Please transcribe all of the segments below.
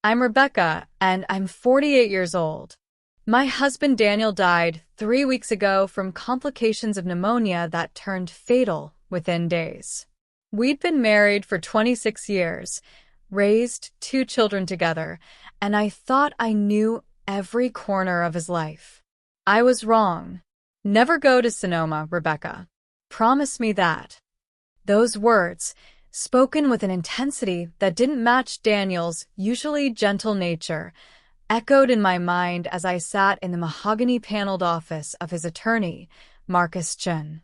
I'm Rebecca, and I'm 48 years old. My husband Daniel died 3 weeks ago from complications of pneumonia that turned fatal within days. We'd been married for 26 years, raised 2 children together, and I thought I knew every corner of his life. I was wrong. Never go to Sonoma, Rebecca. Promise me that. Those words, spoken with an intensity that didn't match Daniel's usually gentle nature, echoed in my mind as I sat in the mahogany-paneled office of his attorney, Marcus Chen.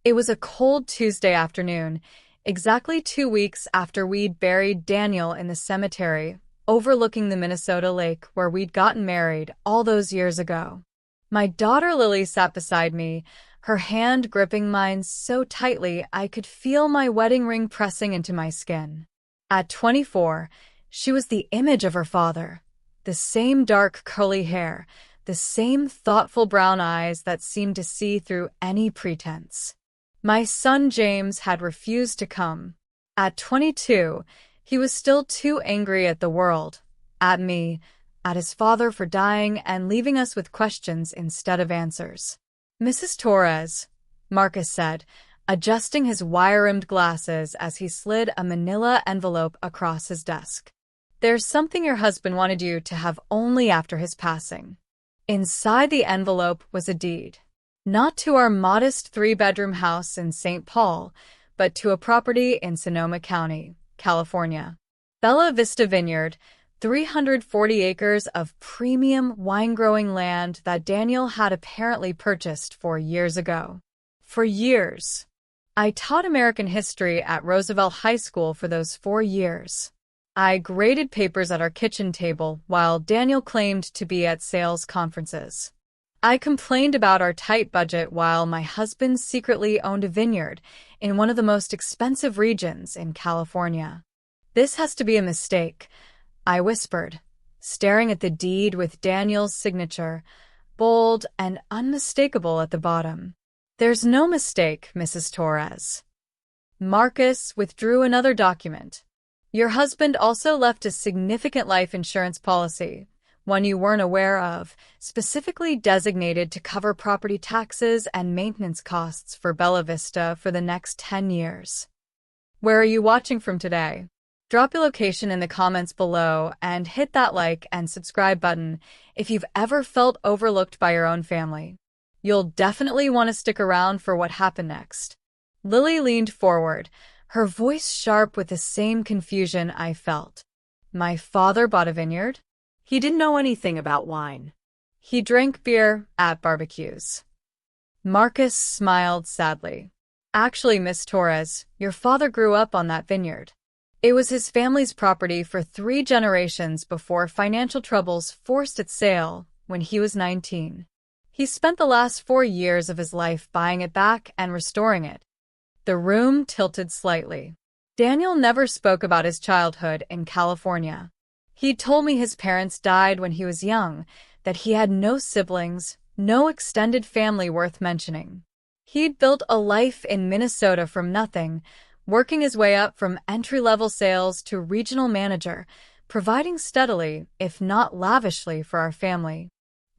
It was a cold Tuesday afternoon, exactly 2 weeks after we'd buried Daniel in the cemetery overlooking the Minnesota lake where we'd gotten married all those years ago. My daughter Lily sat beside me, her hand gripping mine so tightly I could feel my wedding ring pressing into my skin. At 24, she was the image of her father. The same dark curly hair, the same thoughtful brown eyes that seemed to see through any pretense. My son James had refused to come. At 22, he was still too angry at the world, at me, at his father for dying and leaving us with questions instead of answers. Mrs. Torres, Marcus said, adjusting his wire-rimmed glasses as he slid a manila envelope across his desk. There's something your husband wanted you to have only after his passing. Inside the envelope was a deed. Not to our modest 3-bedroom house in St. Paul, but to a property in Sonoma County, California. Bella Vista Vineyard, 340 acres of premium wine-growing land that Daniel had apparently purchased 4 years ago. For years. I taught American history at Roosevelt High School for those 4 years. I graded papers at our kitchen table while Daniel claimed to be at sales conferences. I complained about our tight budget while my husband secretly owned a vineyard in one of the most expensive regions in California. This has to be a mistake, I whispered, staring at the deed with Daniel's signature, bold and unmistakable at the bottom. There's no mistake, Mrs. Torres. Marcus withdrew another document. Your husband also left a significant life insurance policy, one you weren't aware of, specifically designated to cover property taxes and maintenance costs for Bella Vista for the next 10 years. Where are you watching from today? Drop your location in the comments below and hit that like and subscribe button if you've ever felt overlooked by your own family. You'll definitely want to stick around for what happened next. Lily leaned forward, her voice sharp with the same confusion I felt. My father bought a vineyard? He didn't know anything about wine. He drank beer at barbecues. Marcus smiled sadly. Actually, Miss Torres, your father grew up on that vineyard. It was his family's property for 3 generations before financial troubles forced its sale when he was 19. He spent the last 4 years of his life buying it back and restoring it. The room tilted slightly. Daniel never spoke about his childhood in California. He told me his parents died when he was young, that he had no siblings, no extended family worth mentioning. He'd built a life in Minnesota from nothing, working his way up from entry-level sales to regional manager, providing steadily, if not lavishly, for our family.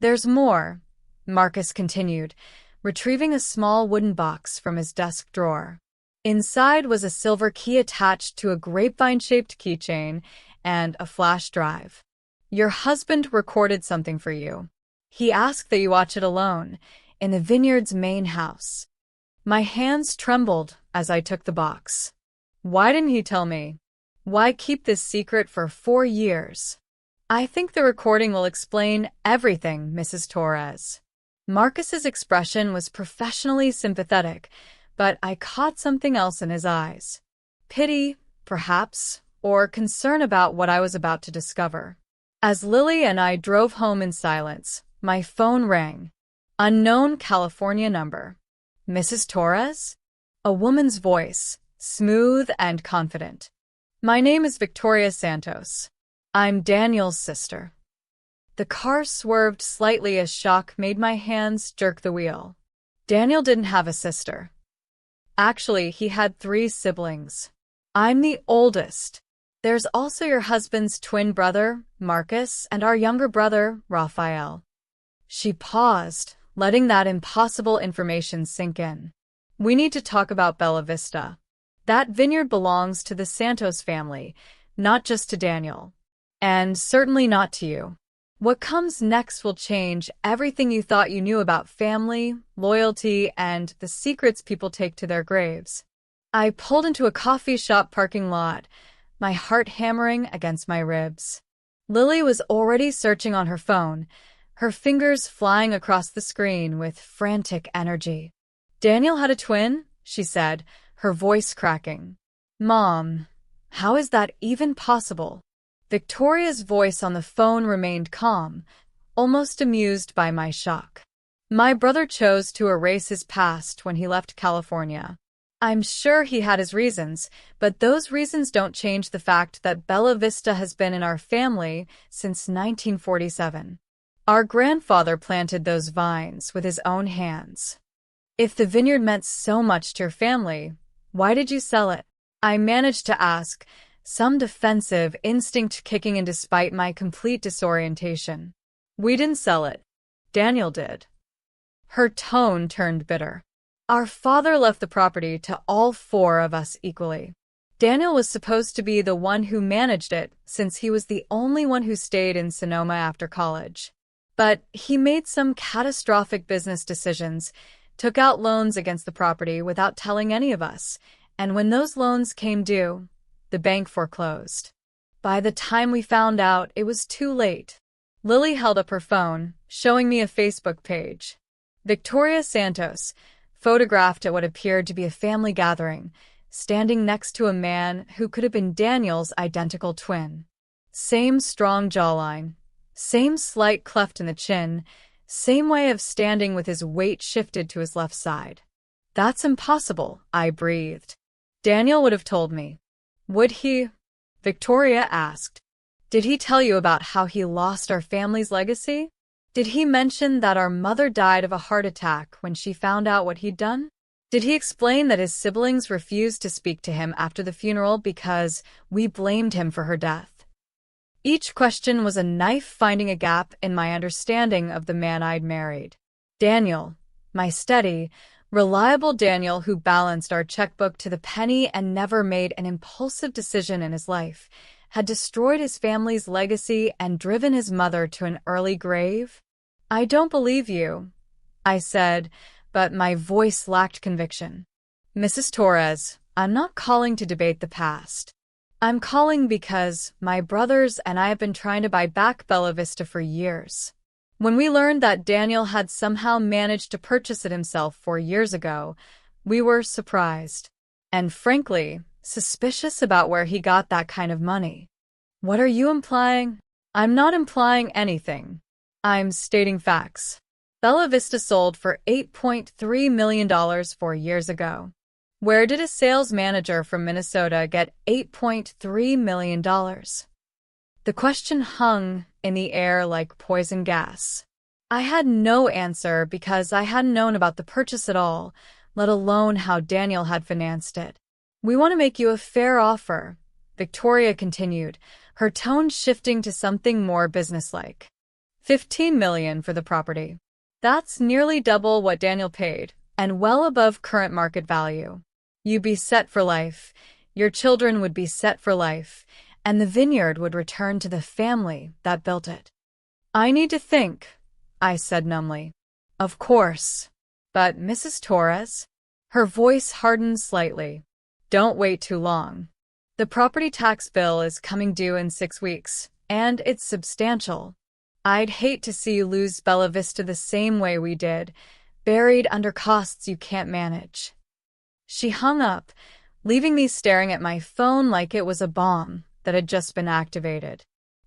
There's more, Marcus continued, retrieving a small wooden box from his desk drawer. Inside was a silver key attached to a grapevine-shaped keychain and a flash drive. Your husband recorded something for you. He asked that you watch it alone, in the vineyard's main house. My hands trembled as I took the box. Why didn't he tell me? Why keep this secret for 4 years? I think the recording will explain everything, Mrs. Torres. Marcus's expression was professionally sympathetic, but I caught something else in his eyes. Pity, perhaps, or concern about what I was about to discover. As Lily and I drove home in silence, my phone rang. Unknown California number. Mrs. Torres? A woman's voice, smooth and confident. My name is Victoria Santos. I'm Daniel's sister. The car swerved slightly as shock made my hands jerk the wheel. Daniel didn't have a sister. Actually, he had 3 siblings. I'm the oldest. There's also your husband's twin brother, Marcus, and our younger brother, Raphael. She paused, letting that impossible information sink in. We need to talk about Bella Vista. That vineyard belongs to the Santos family, not just to Daniel. And certainly not to you. What comes next will change everything you thought you knew about family, loyalty, and the secrets people take to their graves. I pulled into a coffee shop parking lot, my heart hammering against my ribs. Lily was already searching on her phone, her fingers flying across the screen with frantic energy. "Daniel had a twin?" she said, her voice cracking. "Mom, how is that even possible?" Victoria's voice on the phone remained calm, almost amused by my shock. "My brother chose to erase his past when he left California. I'm sure he had his reasons, but those reasons don't change the fact that Bella Vista has been in our family since 1947. Our grandfather planted those vines with his own hands. If the vineyard meant so much to your family, why did you sell it?" I managed to ask, some defensive instinct kicking in despite my complete disorientation. "We didn't sell it. Daniel did." Her tone turned bitter. "Our father left the property to all four of us equally. Daniel was supposed to be the one who managed it since he was the only one who stayed in Sonoma after college. But he made some catastrophic business decisions, took out loans against the property without telling any of us, and when those loans came due, the bank foreclosed. By the time we found out, it was too late." Lily held up her phone, showing me a Facebook page. Victoria Santos, photographed at what appeared to be a family gathering, standing next to a man who could have been Daniel's identical twin. Same strong jawline, same slight cleft in the chin, same way of standing with his weight shifted to his left side. "That's impossible," I breathed. "Daniel would have told me." "Would he?" Victoria asked. "Did he tell you about how he lost our family's legacy? Did he mention that our mother died of a heart attack when she found out what he'd done? Did he explain that his siblings refused to speak to him after the funeral because we blamed him for her death?" Each question was a knife finding a gap in my understanding of the man I'd married. Daniel, my steady, reliable Daniel who balanced our checkbook to the penny and never made an impulsive decision in his life, had destroyed his family's legacy and driven his mother to an early grave? "I don't believe you," I said, but my voice lacked conviction. "Mrs. Torres, I'm not calling to debate the past. I'm calling because my brothers and I have been trying to buy back Bella Vista for years. When we learned that Daniel had somehow managed to purchase it himself 4 years ago, we were surprised. And frankly, suspicious about where he got that kind of money." "What are you implying?" "I'm not implying anything. I'm stating facts. Bella Vista sold for $8.3 million 4 years ago. Where did a sales manager from Minnesota get $8.3 million? The question hung in the air like poison gas. I had no answer because I hadn't known about the purchase at all, let alone how Daniel had financed it. "We want to make you a fair offer," Victoria continued, her tone shifting to something more businesslike. $15 million for the property. That's nearly double what Daniel paid, and well above current market value. You'd be set for life, your children would be set for life, and the vineyard would return to the family that built it." "I need to think," I said numbly. "Of course. But Mrs. Torres?" Her voice hardened slightly. "Don't wait too long. The property tax bill is coming due in 6 weeks, and it's substantial. I'd hate to see you lose Bella Vista the same way we did, buried under costs you can't manage." She hung up, leaving me staring at my phone like it was a bomb that had just been activated.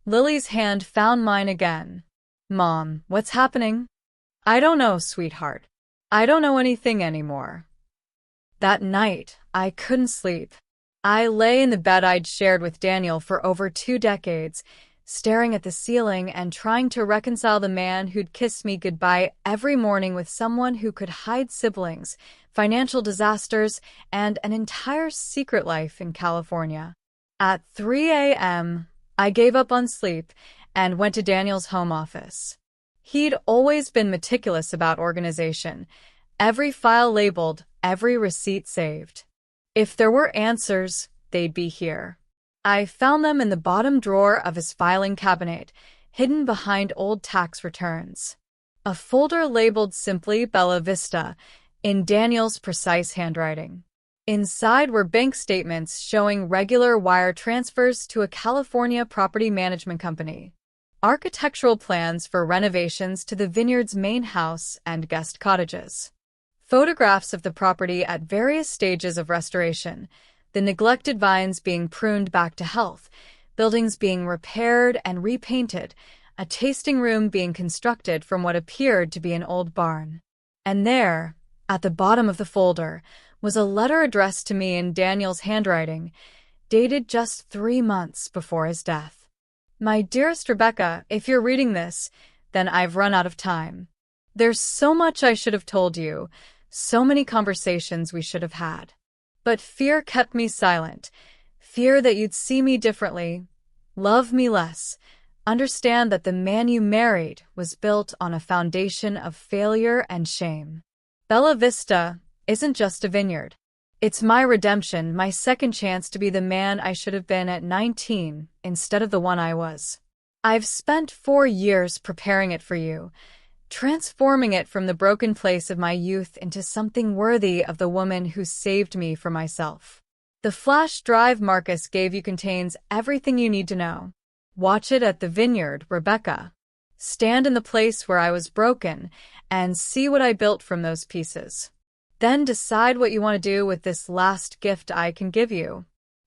Lily's hand found mine again. "Mom, what's happening?" "I don't know, sweetheart. I don't know anything anymore." That night, I couldn't sleep. I lay in the bed I'd shared with Daniel for over 2 decades, staring at the ceiling and trying to reconcile the man who'd kissed me goodbye every morning with someone who could hide siblings, financial disasters, and an entire secret life in California. At 3 a.m., I gave up on sleep and went to Daniel's home office. He'd always been meticulous about organization, every file labeled, every receipt saved. If there were answers, they'd be here. I found them in the bottom drawer of his filing cabinet, hidden behind old tax returns. A folder labeled simply Bella Vista, in Daniel's precise handwriting. Inside were bank statements showing regular wire transfers to a California property management company, architectural plans for renovations to the Vineyard's main house and guest cottages, photographs of the property at various stages of restoration, the neglected vines being pruned back to health, buildings being repaired and repainted, a tasting room being constructed from what appeared to be an old barn. And there, at the bottom of the folder, was a letter addressed to me in Daniel's handwriting, dated just 3 months before his death. My dearest Rebecca, if you're reading this, then I've run out of time. There's so much I should have told you, so many conversations we should have had. But fear kept me silent, fear that you'd see me differently, love me less, understand that the man you married was built on a foundation of failure and shame. Bella Vista isn't just a vineyard. It's my redemption, my second chance to be the man I should have been at 19 instead of the one I was. I've spent 4 years preparing it for you, transforming it from the broken place of my youth into something worthy of the woman who saved me from myself. The flash drive Marcus gave you contains everything you need to know. Watch it at the Vineyard, Rebecca. Stand in the place where I was broken and see what I built from those pieces. Then decide what you want to do with this last gift I can give you.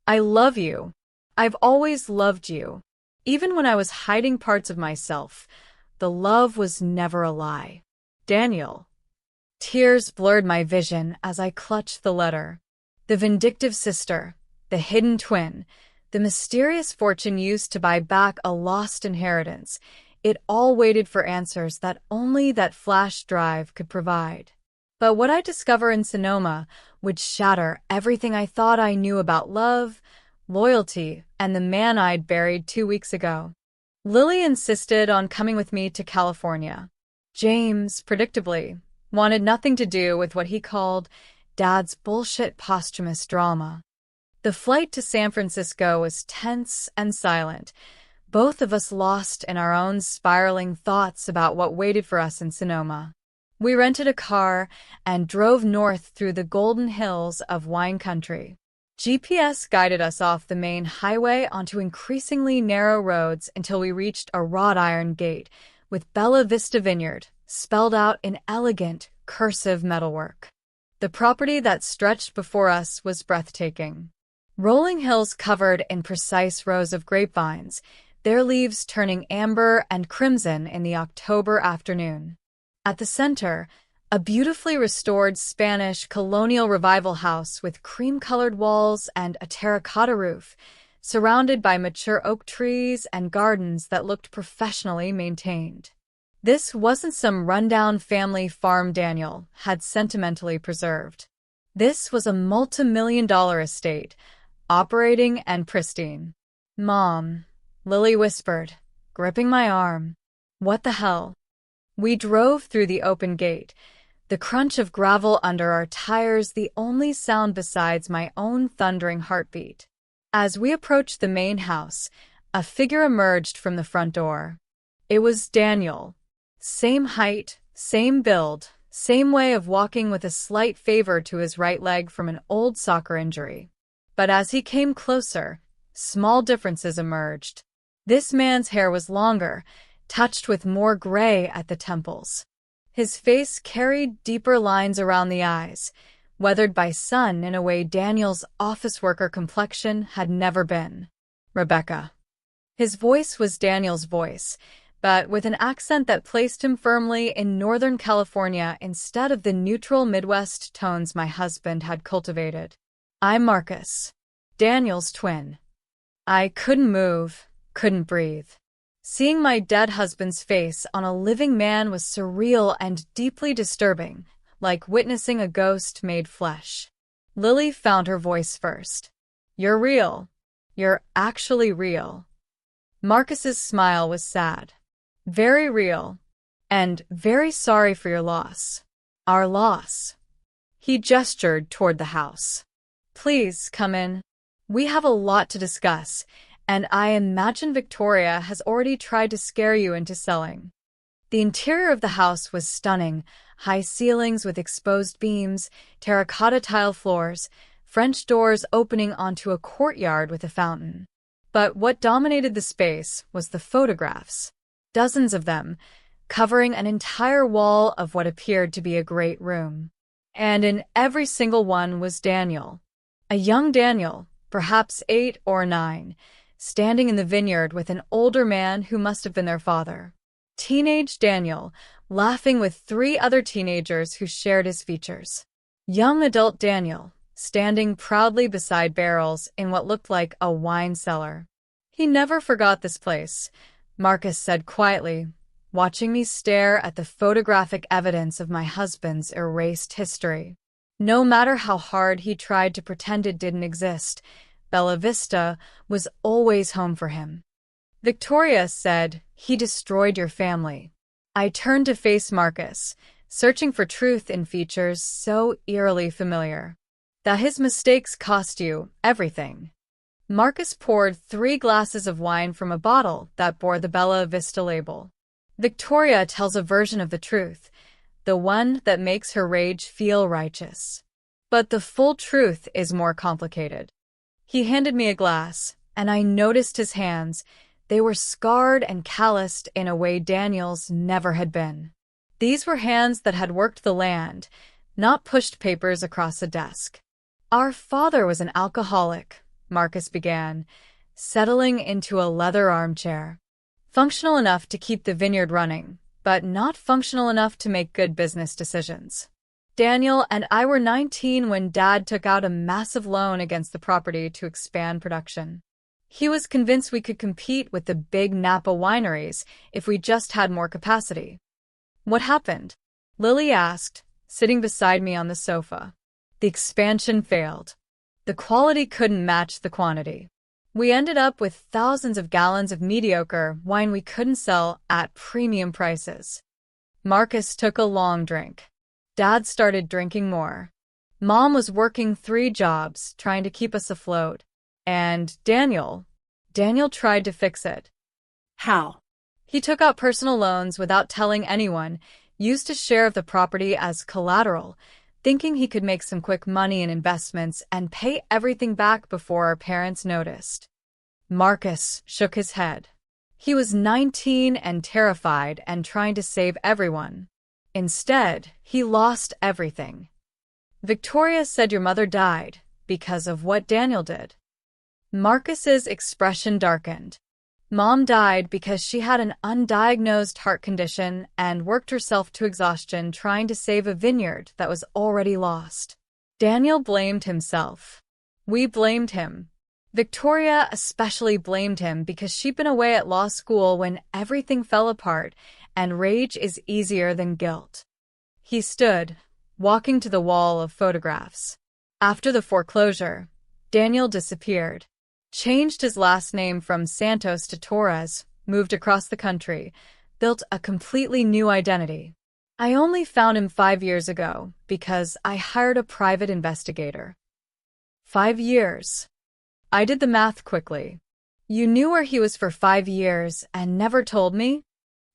I love you. I've always loved you. Even when I was hiding parts of myself, the love was never a lie. Daniel. Tears blurred my vision as I clutched the letter. The vindictive sister, the hidden twin, the mysterious fortune used to buy back a lost inheritance, it all waited for answers that only that flash drive could provide. But what I discover in Sonoma would shatter everything I thought I knew about love, loyalty, and the man I'd buried 2 weeks ago. Lily insisted on coming with me to California. James, predictably, wanted nothing to do with what he called Dad's bullshit posthumous drama. The flight to San Francisco was tense and silent, both of us lost in our own spiraling thoughts about what waited for us in Sonoma. We rented a car and drove north through the golden hills of wine country. GPS guided us off the main highway onto increasingly narrow roads until we reached a wrought iron gate with Bella Vista Vineyard spelled out in elegant, cursive metalwork. The property that stretched before us was breathtaking. Rolling hills covered in precise rows of grapevines, their leaves turning amber and crimson in the October afternoon. At the center, a beautifully restored Spanish colonial revival house with cream-colored walls and a terracotta roof, surrounded by mature oak trees and gardens that looked professionally maintained. This wasn't some rundown family farm Daniel had sentimentally preserved. This was a multi-million-dollar estate, operating and pristine. "Mom," Lily whispered, gripping my arm. "What the hell?" We drove through the open gate, the crunch of gravel under our tires the only sound besides my own thundering heartbeat. As we approached the main house, a figure emerged from the front door. It was Daniel. Same height, same build, same way of walking with a slight favor to his right leg from an old soccer injury. But as he came closer, small differences emerged. This man's hair was longer, touched with more gray at the temples. His face carried deeper lines around the eyes, weathered by sun in a way Daniel's office worker complexion had never been. "Rebecca." His voice was Daniel's voice, but with an accent that placed him firmly in Northern California instead of the neutral Midwest tones my husband had cultivated. "I'm Marcus, Daniel's twin." I couldn't move, couldn't breathe. Seeing my dead husband's face on a living man was surreal and deeply disturbing, like witnessing a ghost made flesh. Lily found her voice first. "You're real. You're actually real. Marcus's smile was sad. Very real. And very sorry for your loss. Our loss. He gestured toward the house. Please come in. We have a lot to discuss, and I imagine Victoria has already tried to scare you into selling. The interior of the house was stunning. High ceilings with exposed beams, terracotta tile floors, French doors opening onto a courtyard with a fountain. But what dominated the space was the photographs. Dozens of them, covering an entire wall of what appeared to be a great room. And in every single one was Daniel. A young Daniel, perhaps 8 or 9, standing in the vineyard with an older man who must have been their father. Teenage Daniel, laughing with 3 other teenagers who shared his features. Young adult Daniel, standing proudly beside barrels in what looked like a wine cellar. He never forgot this place, Marcus said quietly, watching me stare at the photographic evidence of my husband's erased history. No matter how hard he tried to pretend it didn't exist, Bella Vista was always home for him. Victoria said, "He destroyed your family." I turned to face Marcus, searching for truth in features so eerily familiar. That his mistakes cost you everything. Marcus poured 3 glasses of wine from a bottle that bore the Bella Vista label. Victoria tells a version of the truth, the one that makes her rage feel righteous. But the full truth is more complicated. He handed me a glass, and I noticed his hands. They were scarred and calloused in a way Daniel's never had been. These were hands that had worked the land, not pushed papers across a desk. Our father was an alcoholic, Marcus began, settling into a leather armchair. Functional enough to keep the vineyard running, but not functional enough to make good business decisions. Daniel and I were 19 when Dad took out a massive loan against the property to expand production. He was convinced we could compete with the big Napa wineries if we just had more capacity. What happened? Lily asked, sitting beside me on the sofa. The expansion failed. The quality couldn't match the quantity. We ended up with thousands of gallons of mediocre wine we couldn't sell at premium prices. Marcus took a long drink. Dad started drinking more. Mom was working 3 jobs, trying to keep us afloat. And Daniel tried to fix it. How? He took out personal loans without telling anyone, used a share of the property as collateral, thinking he could make some quick money in investments and pay everything back before our parents noticed. Marcus shook his head. He was 19 and terrified and trying to save everyone. Instead, he lost everything. Victoria said your mother died because of what Daniel did. Marcus's expression darkened. Mom died because she had an undiagnosed heart condition and worked herself to exhaustion trying to save a vineyard that was already lost. Daniel blamed himself. We blamed him. Victoria especially blamed him because she'd been away at law school when everything fell apart, and rage is easier than guilt. He stood, walking to the wall of photographs. After the foreclosure, Daniel disappeared. Changed his last name from Santos to Torres, moved across the country, built a completely new identity. I only found him 5 years ago because I hired a private investigator. 5 years. I did the math quickly. You knew where he was for 5 years and never told me?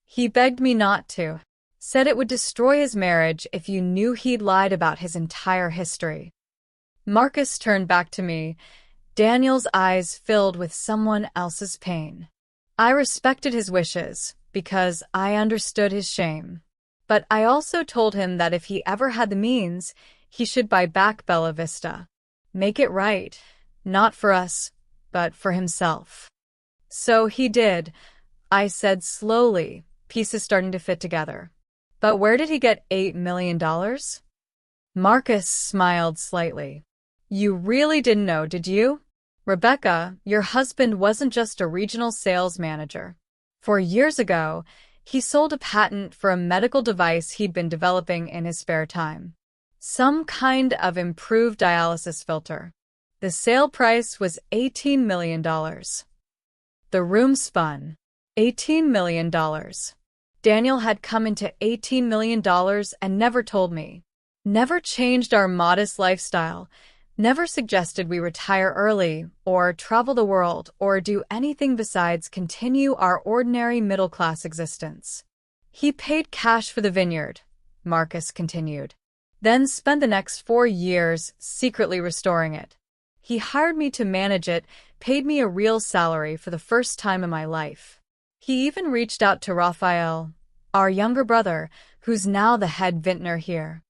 He begged me not to. Said it would destroy his marriage if you knew he'd lied about his entire history. Marcus turned back to me, Daniel's eyes filled with someone else's pain. I respected his wishes because I understood his shame. But I also told him that if he ever had the means, he should buy back Bella Vista. Make it right, not for us, but for himself. So he did, I said slowly, pieces starting to fit together. But where did he get $8 million? Marcus smiled slightly. You really didn't know, did you? Rebecca, your husband wasn't just a regional sales manager. 4 years ago, he sold a patent for a medical device he'd been developing in his spare time. Some kind of improved dialysis filter. The sale price was $18 million. The room spun. $18 million. Daniel had come into $18 million and never told me. Never changed our modest lifestyle. Never suggested we retire early, or travel the world, or do anything besides continue our ordinary middle-class existence. He paid cash for the vineyard, Marcus continued, then spent the next 4 years secretly restoring it. He hired me to manage it, paid me a real salary for the first time in my life. He even reached out to Raphael, our younger brother, who's now the head vintner here.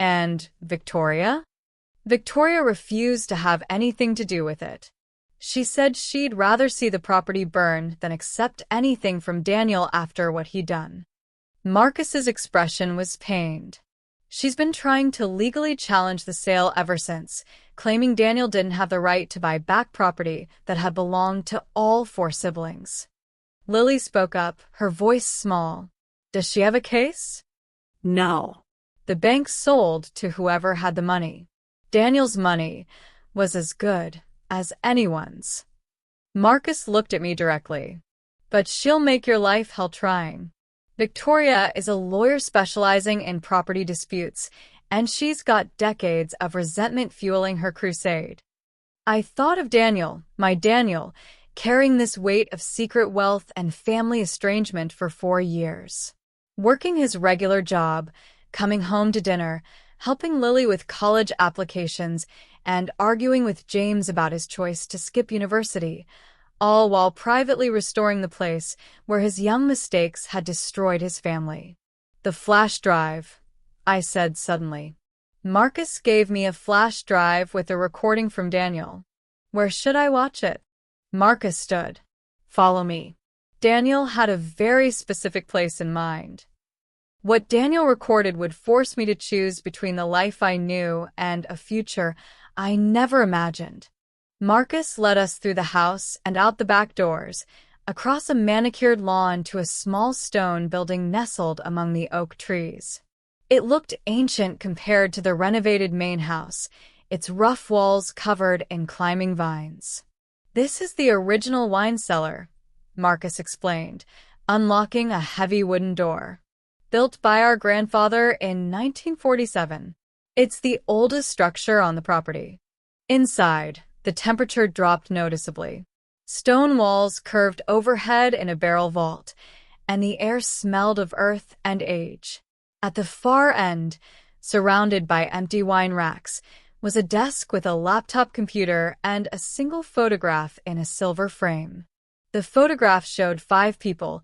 And Victoria? Victoria refused to have anything to do with it. She said she'd rather see the property burn than accept anything from Daniel after what he'd done. Marcus's expression was pained. She's been trying to legally challenge the sale ever since, claiming Daniel didn't have the right to buy back property that had belonged to all 4 siblings. Lily spoke up, her voice small. Does she have a case? No. The bank sold to whoever had the money. Daniel's money was as good as anyone's. Marcus looked at me directly. But she'll make your life hell trying. Victoria is a lawyer specializing in property disputes, and she's got decades of resentment fueling her crusade. I thought of Daniel, my Daniel, carrying this weight of secret wealth and family estrangement for 4 years. Working his regular job, coming home to dinner, helping Lily with college applications, and arguing with James about his choice to skip university, all while privately restoring the place where his young mistakes had destroyed his family. The flash drive, I said suddenly. Marcus gave me a flash drive with a recording from Daniel. Where should I watch it? Marcus stood. Follow me. Daniel had a very specific place in mind. What Daniel recorded would force me to choose between the life I knew and a future I never imagined. Marcus led us through the house and out the back doors, across a manicured lawn to a small stone building nestled among the oak trees. It looked ancient compared to the renovated main house, its rough walls covered in climbing vines. This is the original wine cellar, Marcus explained, unlocking a heavy wooden door. Built by our grandfather in 1947. It's the oldest structure on the property. Inside, the temperature dropped noticeably. Stone walls curved overhead in a barrel vault, and the air smelled of earth and age. At the far end, surrounded by empty wine racks, was a desk with a laptop computer and a single photograph in a silver frame. The photograph showed 5 people,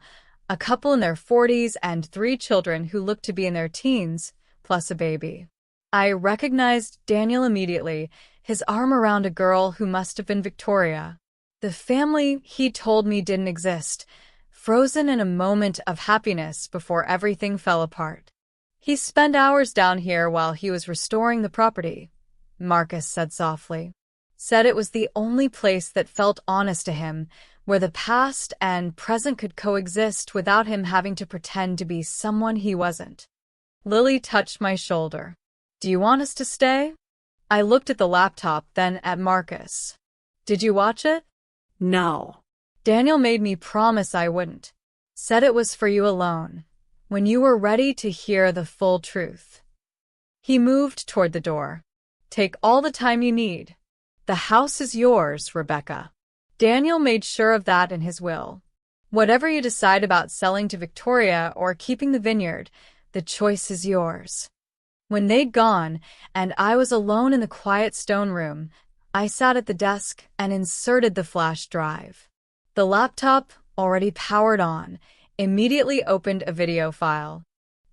a couple in their 40s and 3 children who looked to be in their teens, plus a baby. I recognized Daniel immediately, his arm around a girl who must have been Victoria. The family he told me didn't exist, frozen in a moment of happiness before everything fell apart. He spent hours down here while he was restoring the property, Marcus said softly. Said it was the only place that felt honest to him, where the past and present could coexist without him having to pretend to be someone he wasn't. Lily touched my shoulder. Do you want us to stay? I looked at the laptop, then at Marcus. Did you watch it? No. Daniel made me promise I wouldn't. Said it was for you alone, when you were ready to hear the full truth. He moved toward the door. Take all the time you need. The house is yours, Rebecca. Daniel made sure of that in his will. Whatever you decide about selling to Victoria or keeping the vineyard, the choice is yours. When they'd gone, and I was alone in the quiet stone room, I sat at the desk and inserted the flash drive. The laptop, already powered on, immediately opened a video file.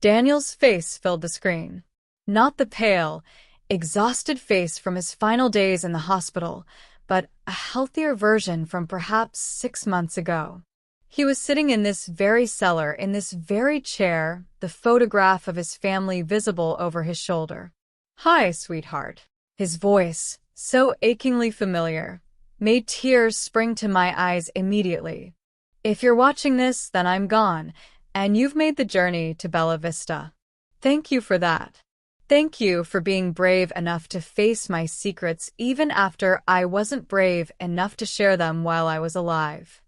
Daniel's face filled the screen. Not the pale, exhausted face from his final days in the hospital, but a healthier version from perhaps 6 months ago. He was sitting in this very cellar, in this very chair, the photograph of his family visible over his shoulder. Hi, sweetheart. His voice, so achingly familiar, made tears spring to my eyes immediately. If you're watching this, then I'm gone, and you've made the journey to Bella Vista. Thank you for that. Thank you for being brave enough to face my secrets even after I wasn't brave enough to share them while I was alive.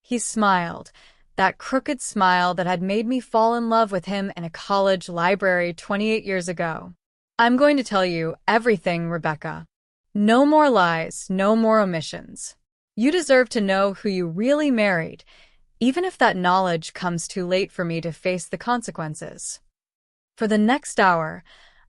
He smiled, that crooked smile that had made me fall in love with him in a college library 28 years ago. I'm going to tell you everything, Rebecca. No more lies, no more omissions. You deserve to know who you really married, even if that knowledge comes too late for me to face the consequences. For the next hour,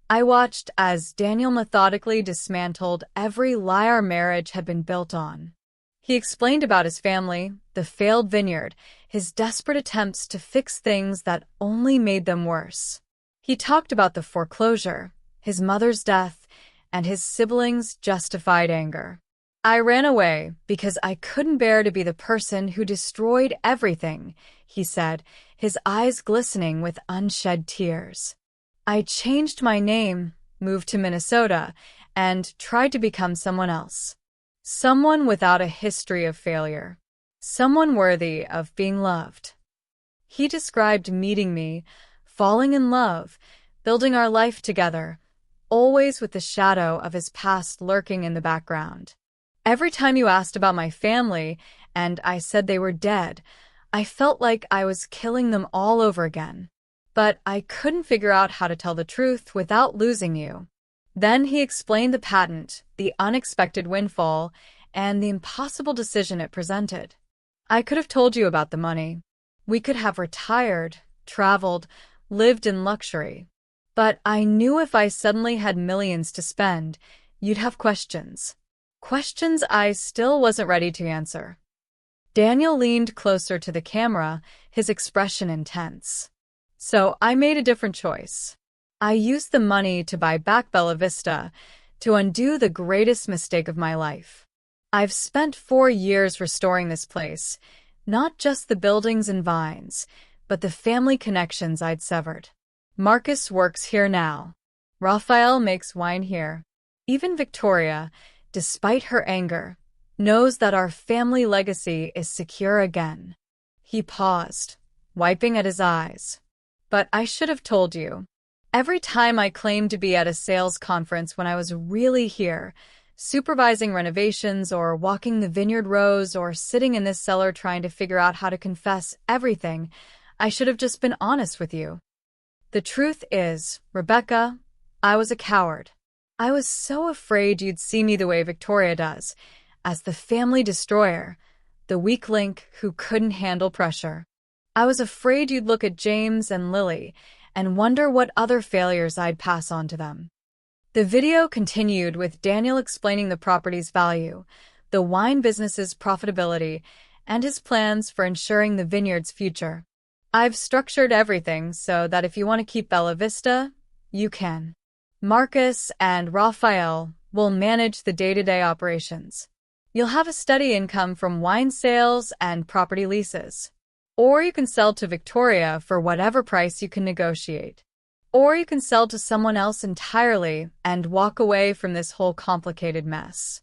I watched as Daniel methodically dismantled every lie our marriage had been built on. He explained about his family, the failed vineyard, his desperate attempts to fix things that only made them worse. He talked about the foreclosure, his mother's death, and his siblings' justified anger. I ran away because I couldn't bear to be the person who destroyed everything, he said, his eyes glistening with unshed tears. I changed my name, moved to Minnesota, and tried to become someone else. Someone without a history of failure. Someone worthy of being loved. He described meeting me, falling in love, building our life together, always with the shadow of his past lurking in the background. Every time you asked about my family, and I said they were dead, I felt like I was killing them all over again. But I couldn't figure out how to tell the truth without losing you. Then he explained the patent, the unexpected windfall, and the impossible decision it presented. I could have told you about the money. We could have retired, traveled, lived in luxury. But I knew if I suddenly had millions to spend, you'd have questions. Questions I still wasn't ready to answer. Daniel leaned closer to the camera, his expression intense. So I made a different choice. I used the money to buy back Bella Vista, to undo the greatest mistake of my life. I've spent 4 years restoring this place, not just the buildings and vines, but the family connections I'd severed. Marcus works here now. Raphael makes wine here. Even Victoria, despite her anger, knows that our family legacy is secure again. He paused, wiping at his eyes. But I should have told you. Every time I claimed to be at a sales conference when I was really here, supervising renovations or walking the vineyard rows or sitting in this cellar trying to figure out how to confess everything, I should have just been honest with you. The truth is, Rebecca, I was a coward. I was so afraid you'd see me the way Victoria does, as the family destroyer, the weak link who couldn't handle pressure. I was afraid you'd look at James and Lily and wonder what other failures I'd pass on to them. The video continued with Daniel explaining the property's value, the wine business's profitability, and his plans for ensuring the vineyard's future. I've structured everything so that if you want to keep Bella Vista, you can. Marcus and Raphael will manage the day-to-day operations. You'll have a steady income from wine sales and property leases. Or you can sell to Victoria for whatever price you can negotiate. Or you can sell to someone else entirely and walk away from this whole complicated mess.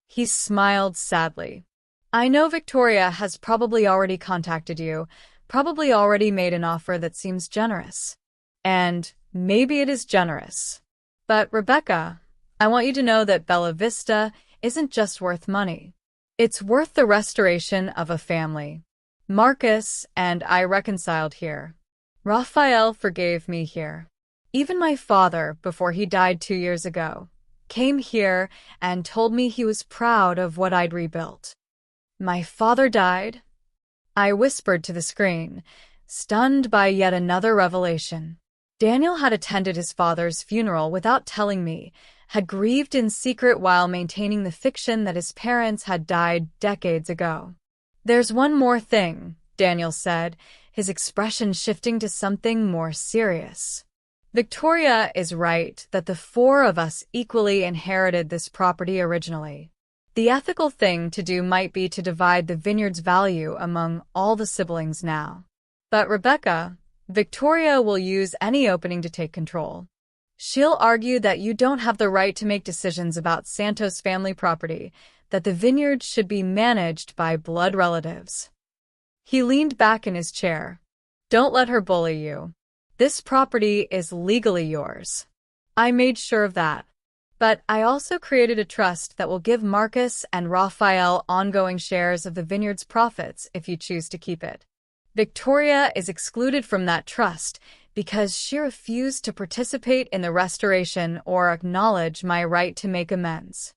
He smiled sadly. I know Victoria has probably already contacted you, probably already made an offer that seems generous. And maybe it is generous. But Rebecca, I want you to know that Bella Vista isn't just worth money. It's worth the restoration of a family. Marcus and I reconciled here. Raphael forgave me here. Even my father, before he died 2 years ago, came here and told me he was proud of what I'd rebuilt. My father died? I whispered to the screen, stunned by yet another revelation. Daniel had attended his father's funeral without telling me, had grieved in secret while maintaining the fiction that his parents had died decades ago. There's one more thing, Daniel said, his expression shifting to something more serious. Victoria is right that the 4 of us equally inherited this property originally. The ethical thing to do might be to divide the vineyard's value among all the siblings now. But Rebecca, Victoria will use any opening to take control. She'll argue that you don't have the right to make decisions about Santos family property, that the vineyard should be managed by blood relatives. He leaned back in his chair. Don't let her bully you. This property is legally yours. I made sure of that. But I also created a trust that will give Marcus and Raphael ongoing shares of the vineyard's profits if you choose to keep it. Victoria is excluded from that trust because she refused to participate in the restoration or acknowledge my right to make amends.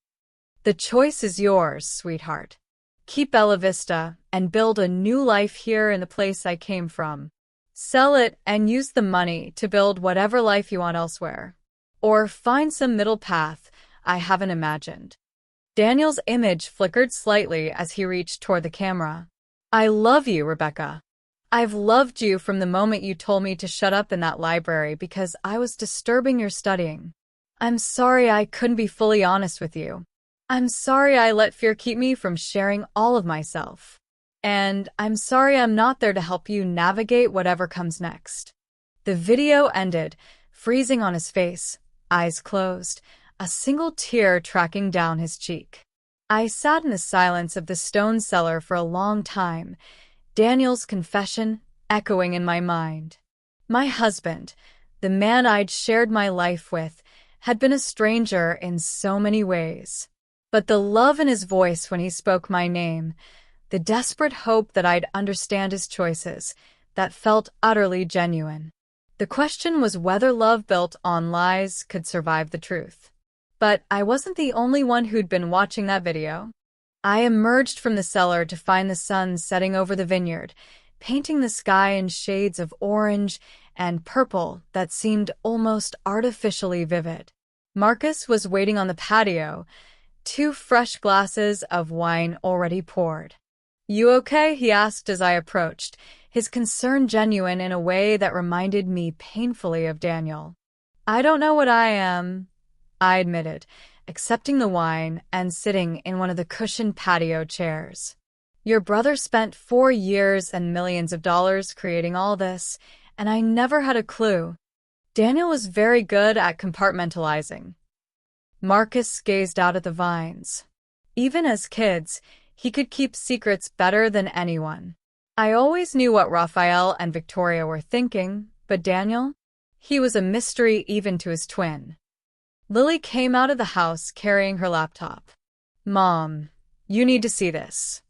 The choice is yours, sweetheart. Keep Bella Vista and build a new life here in the place I came from. Sell it and use the money to build whatever life you want elsewhere. Or find some middle path I haven't imagined. Daniel's image flickered slightly as he reached toward the camera. I love you, Rebecca. I've loved you from the moment you told me to shut up in that library because I was disturbing your studying. I'm sorry I couldn't be fully honest with you. I'm sorry I let fear keep me from sharing all of myself. And I'm sorry I'm not there to help you navigate whatever comes next. The video ended, freezing on his face, eyes closed, a single tear tracking down his cheek. I sat in the silence of the stone cellar for a long time, Daniel's confession echoing in my mind. My husband, the man I'd shared my life with, had been a stranger in so many ways. But the love in his voice when he spoke my name, the desperate hope that I'd understand his choices, that felt utterly genuine. The question was whether love built on lies could survive the truth. But I wasn't the only one who'd been watching that video. I emerged from the cellar to find the sun setting over the vineyard, painting the sky in shades of orange and purple that seemed almost artificially vivid. Marcus was waiting on the patio, 2 fresh glasses of wine already poured. You okay? He asked as I approached, his concern genuine in a way that reminded me painfully of Daniel. I don't know what I am, I admitted, accepting the wine and sitting in one of the cushioned patio chairs. Your brother spent 4 years and millions of dollars creating all this, and I never had a clue. Daniel was very good at compartmentalizing. Marcus gazed out at the vines. Even as kids, he could keep secrets better than anyone. I always knew what Raphael and Victoria were thinking, but Daniel? He was a mystery even to his twin. Lily came out of the house carrying her laptop. Mom, you need to see this.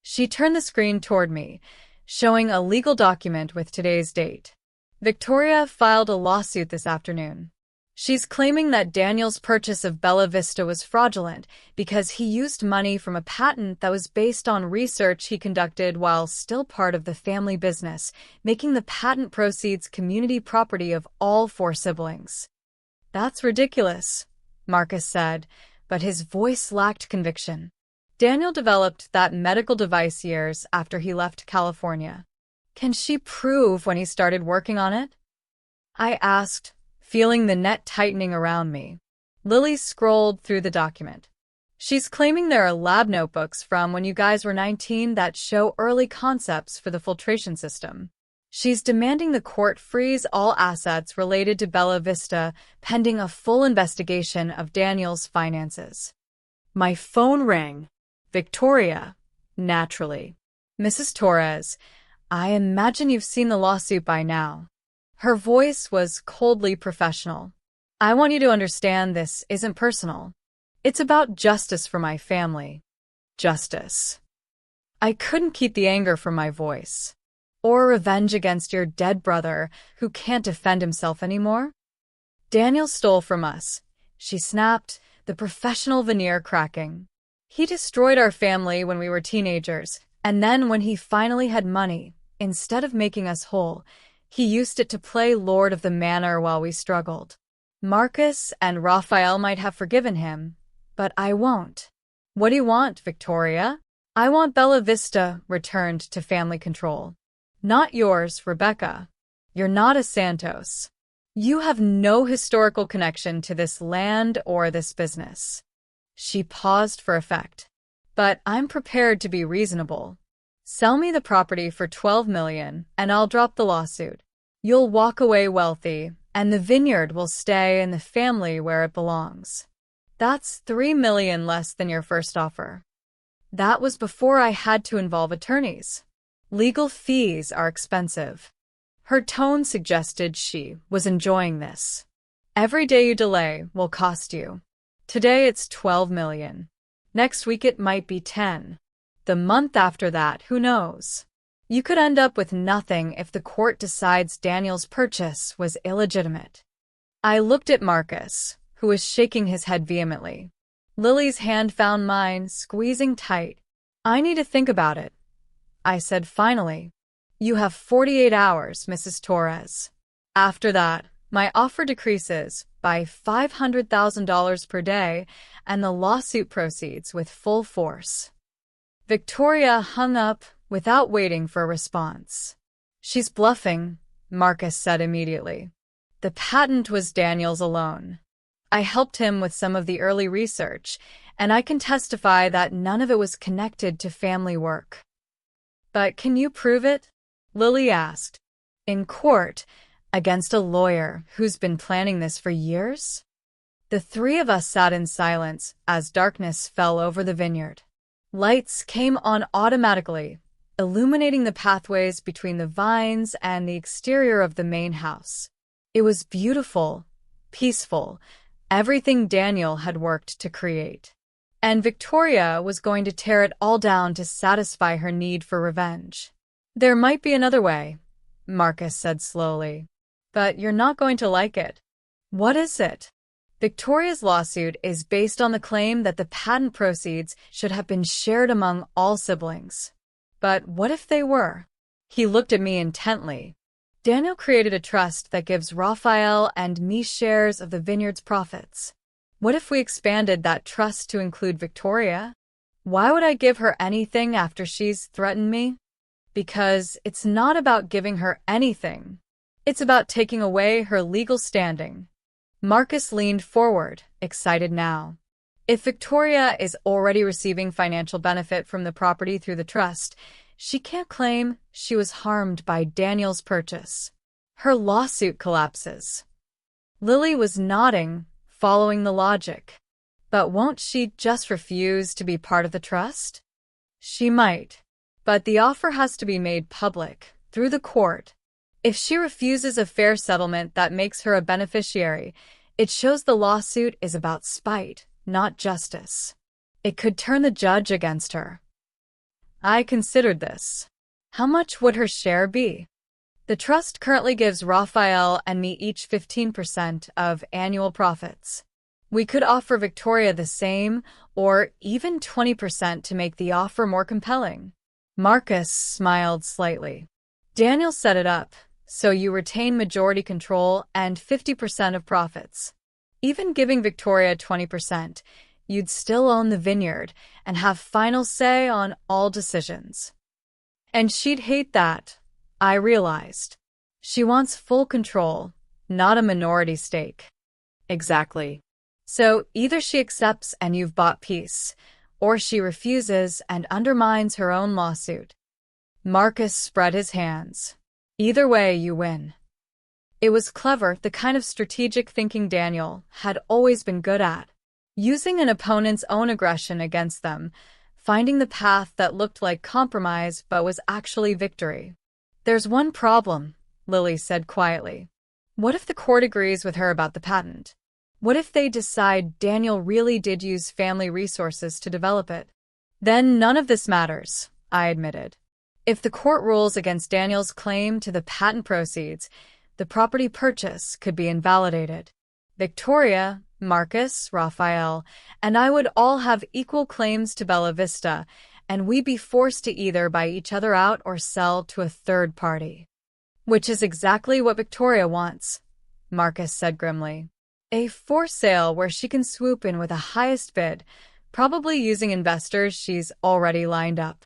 She turned the screen toward me, showing a legal document with today's date. Victoria filed a lawsuit this afternoon. She's claiming that Daniel's purchase of Bella Vista was fraudulent because he used money from a patent that was based on research he conducted while still part of the family business, making the patent proceeds community property of all 4 siblings. That's ridiculous, Marcus said, but his voice lacked conviction. Daniel developed that medical device years after he left California. Can she prove when he started working on it? I asked, feeling the net tightening around me. Lily scrolled through the document. She's claiming there are lab notebooks from when you guys were 19 that show early concepts for the filtration system. She's demanding the court freeze all assets related to Bella Vista pending a full investigation of Daniel's finances. My phone rang. Victoria, naturally. Mrs. Torres, I imagine you've seen the lawsuit by now. Her voice was coldly professional. I want you to understand this isn't personal. It's about justice for my family. Justice. I couldn't keep the anger from my voice. Or revenge against your dead brother who can't defend himself anymore? Daniel stole from us, she snapped, the professional veneer cracking. He destroyed our family when we were teenagers, and then when he finally had money, instead of making us whole, he used it to play Lord of the Manor while we struggled. Marcus and Raphael might have forgiven him, but I won't. What do you want, Victoria? I want Bella Vista returned to family control. Not yours, Rebecca. You're not a Santos. You have no historical connection to this land or this business. She paused for effect. But I'm prepared to be reasonable. Sell me the property for $12 million, and I'll drop the lawsuit. You'll walk away wealthy, and the vineyard will stay in the family where it belongs. That's $3 million less than your first offer. That was before I had to involve attorneys. Legal fees are expensive. Her tone suggested she was enjoying this. Every day you delay will cost you. Today it's 12 million. Next week it might be 10. The month after that, who knows? You could end up with nothing if the court decides Daniel's purchase was illegitimate. I looked at Marcus, who was shaking his head vehemently. Lily's hand found mine, squeezing tight. I need to think about it, I said finally. You have 48 hours, Mrs. Torres. After that, my offer decreases by $500,000 per day, and the lawsuit proceeds with full force. Victoria hung up without waiting for a response. She's bluffing, Marcus said immediately. The patent was Daniel's alone. I helped him with some of the early research, and I can testify that none of it was connected to family work. But can you prove it? Lily asked. In court, against a lawyer who's been planning this for years? The three of us sat in silence as darkness fell over the vineyard. Lights came on automatically, illuminating the pathways between the vines and the exterior of the main house. It was beautiful, peaceful, everything Daniel had worked to create. And Victoria was going to tear it all down to satisfy her need for revenge. There might be another way, Marcus said slowly. But you're not going to like it. What is it? Victoria's lawsuit is based on the claim that the patent proceeds should have been shared among all siblings. But what if they were? He looked at me intently. Daniel created a trust that gives Raphael and me shares of the vineyard's profits. What if we expanded that trust to include Victoria? Why would I give her anything after she's threatened me? Because it's not about giving her anything. It's about taking away her legal standing. Marcus leaned forward, excited now. If Victoria is already receiving financial benefit from the property through the trust, she can't claim she was harmed by Daniel's purchase. Her lawsuit collapses. Lily was nodding, following the logic. But won't she just refuse to be part of the trust? She might. But the offer has to be made public, through the court. If she refuses a fair settlement that makes her a beneficiary, it shows the lawsuit is about spite, not justice. It could turn the judge against her. I considered this. How much would her share be? The trust currently gives Raphael and me each 15% of annual profits. We could offer Victoria the same, or even 20% to make the offer more compelling. Marcus smiled slightly. Daniel set it up, so you retain majority control and 50% of profits. Even giving Victoria 20%, you'd still own the vineyard and have final say on all decisions. And she'd hate that, I realized. She wants full control, not a minority stake. Exactly. So either she accepts and you've bought peace, or she refuses and undermines her own lawsuit. Marcus spread his hands. Either way, you win. It was clever, the kind of strategic thinking Daniel had always been good at. Using an opponent's own aggression against them, finding the path that looked like compromise but was actually victory. There's one problem, Lily said quietly. What if the court agrees with her about the patent? What if they decide Daniel really did use family resources to develop it? Then none of this matters, I admitted. If the court rules against Daniel's claim to the patent proceeds, the property purchase could be invalidated. Victoria, Marcus, Raphael, and I would all have equal claims to Bella Vista, and we'd be forced to either buy each other out or sell to a third party. Which is exactly what Victoria wants, Marcus said grimly. A forced sale where she can swoop in with the highest bid, probably using investors she's already lined up.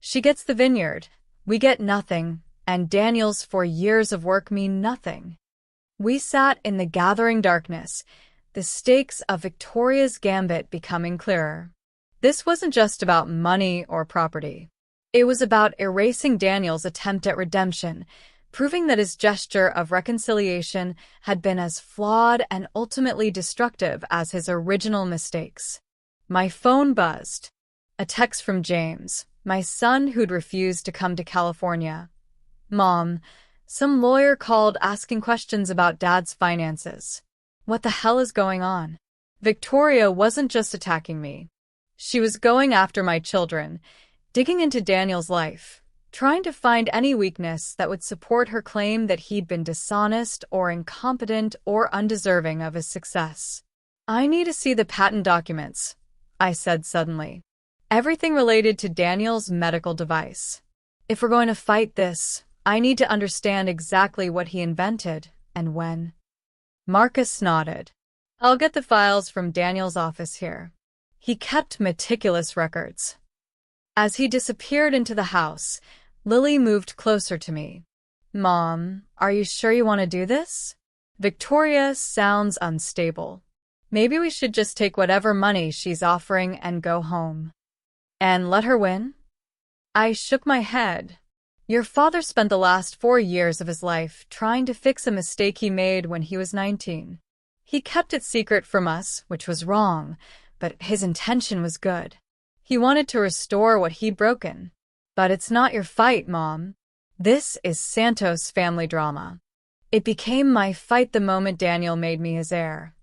She gets the vineyard, we get nothing, and Daniel's 4 years of work mean nothing. We sat in the gathering darkness, the stakes of Victoria's gambit becoming clearer. This wasn't just about money or property. It was about erasing Daniel's attempt at redemption, proving that his gesture of reconciliation had been as flawed and ultimately destructive as his original mistakes. My phone buzzed. A text from James, my son who'd refused to come to California. Mom, some lawyer called asking questions about Dad's finances. What the hell is going on? Victoria wasn't just attacking me. She was going after my children, digging into Daniel's life, trying to find any weakness that would support her claim that he'd been dishonest or incompetent or undeserving of his success. I need to see the patent documents, I said suddenly. Everything related to Daniel's medical device. If we're going to fight this, I need to understand exactly what he invented and when. Marcus nodded. I'll get the files from Daniel's office here. He kept meticulous records. As he disappeared into the house, Lily moved closer to me. Mom, are you sure you want to do this? Victoria sounds unstable. Maybe we should just take whatever money she's offering and go home. And let her win? I shook my head. Your father spent the last 4 years of his life trying to fix a mistake he made when he was 19. He kept it secret from us, which was wrong, but his intention was good. He wanted to restore what he'd broken. But it's not your fight, Mom. This is Santos' family drama. It became my fight the moment Daniel made me his heir,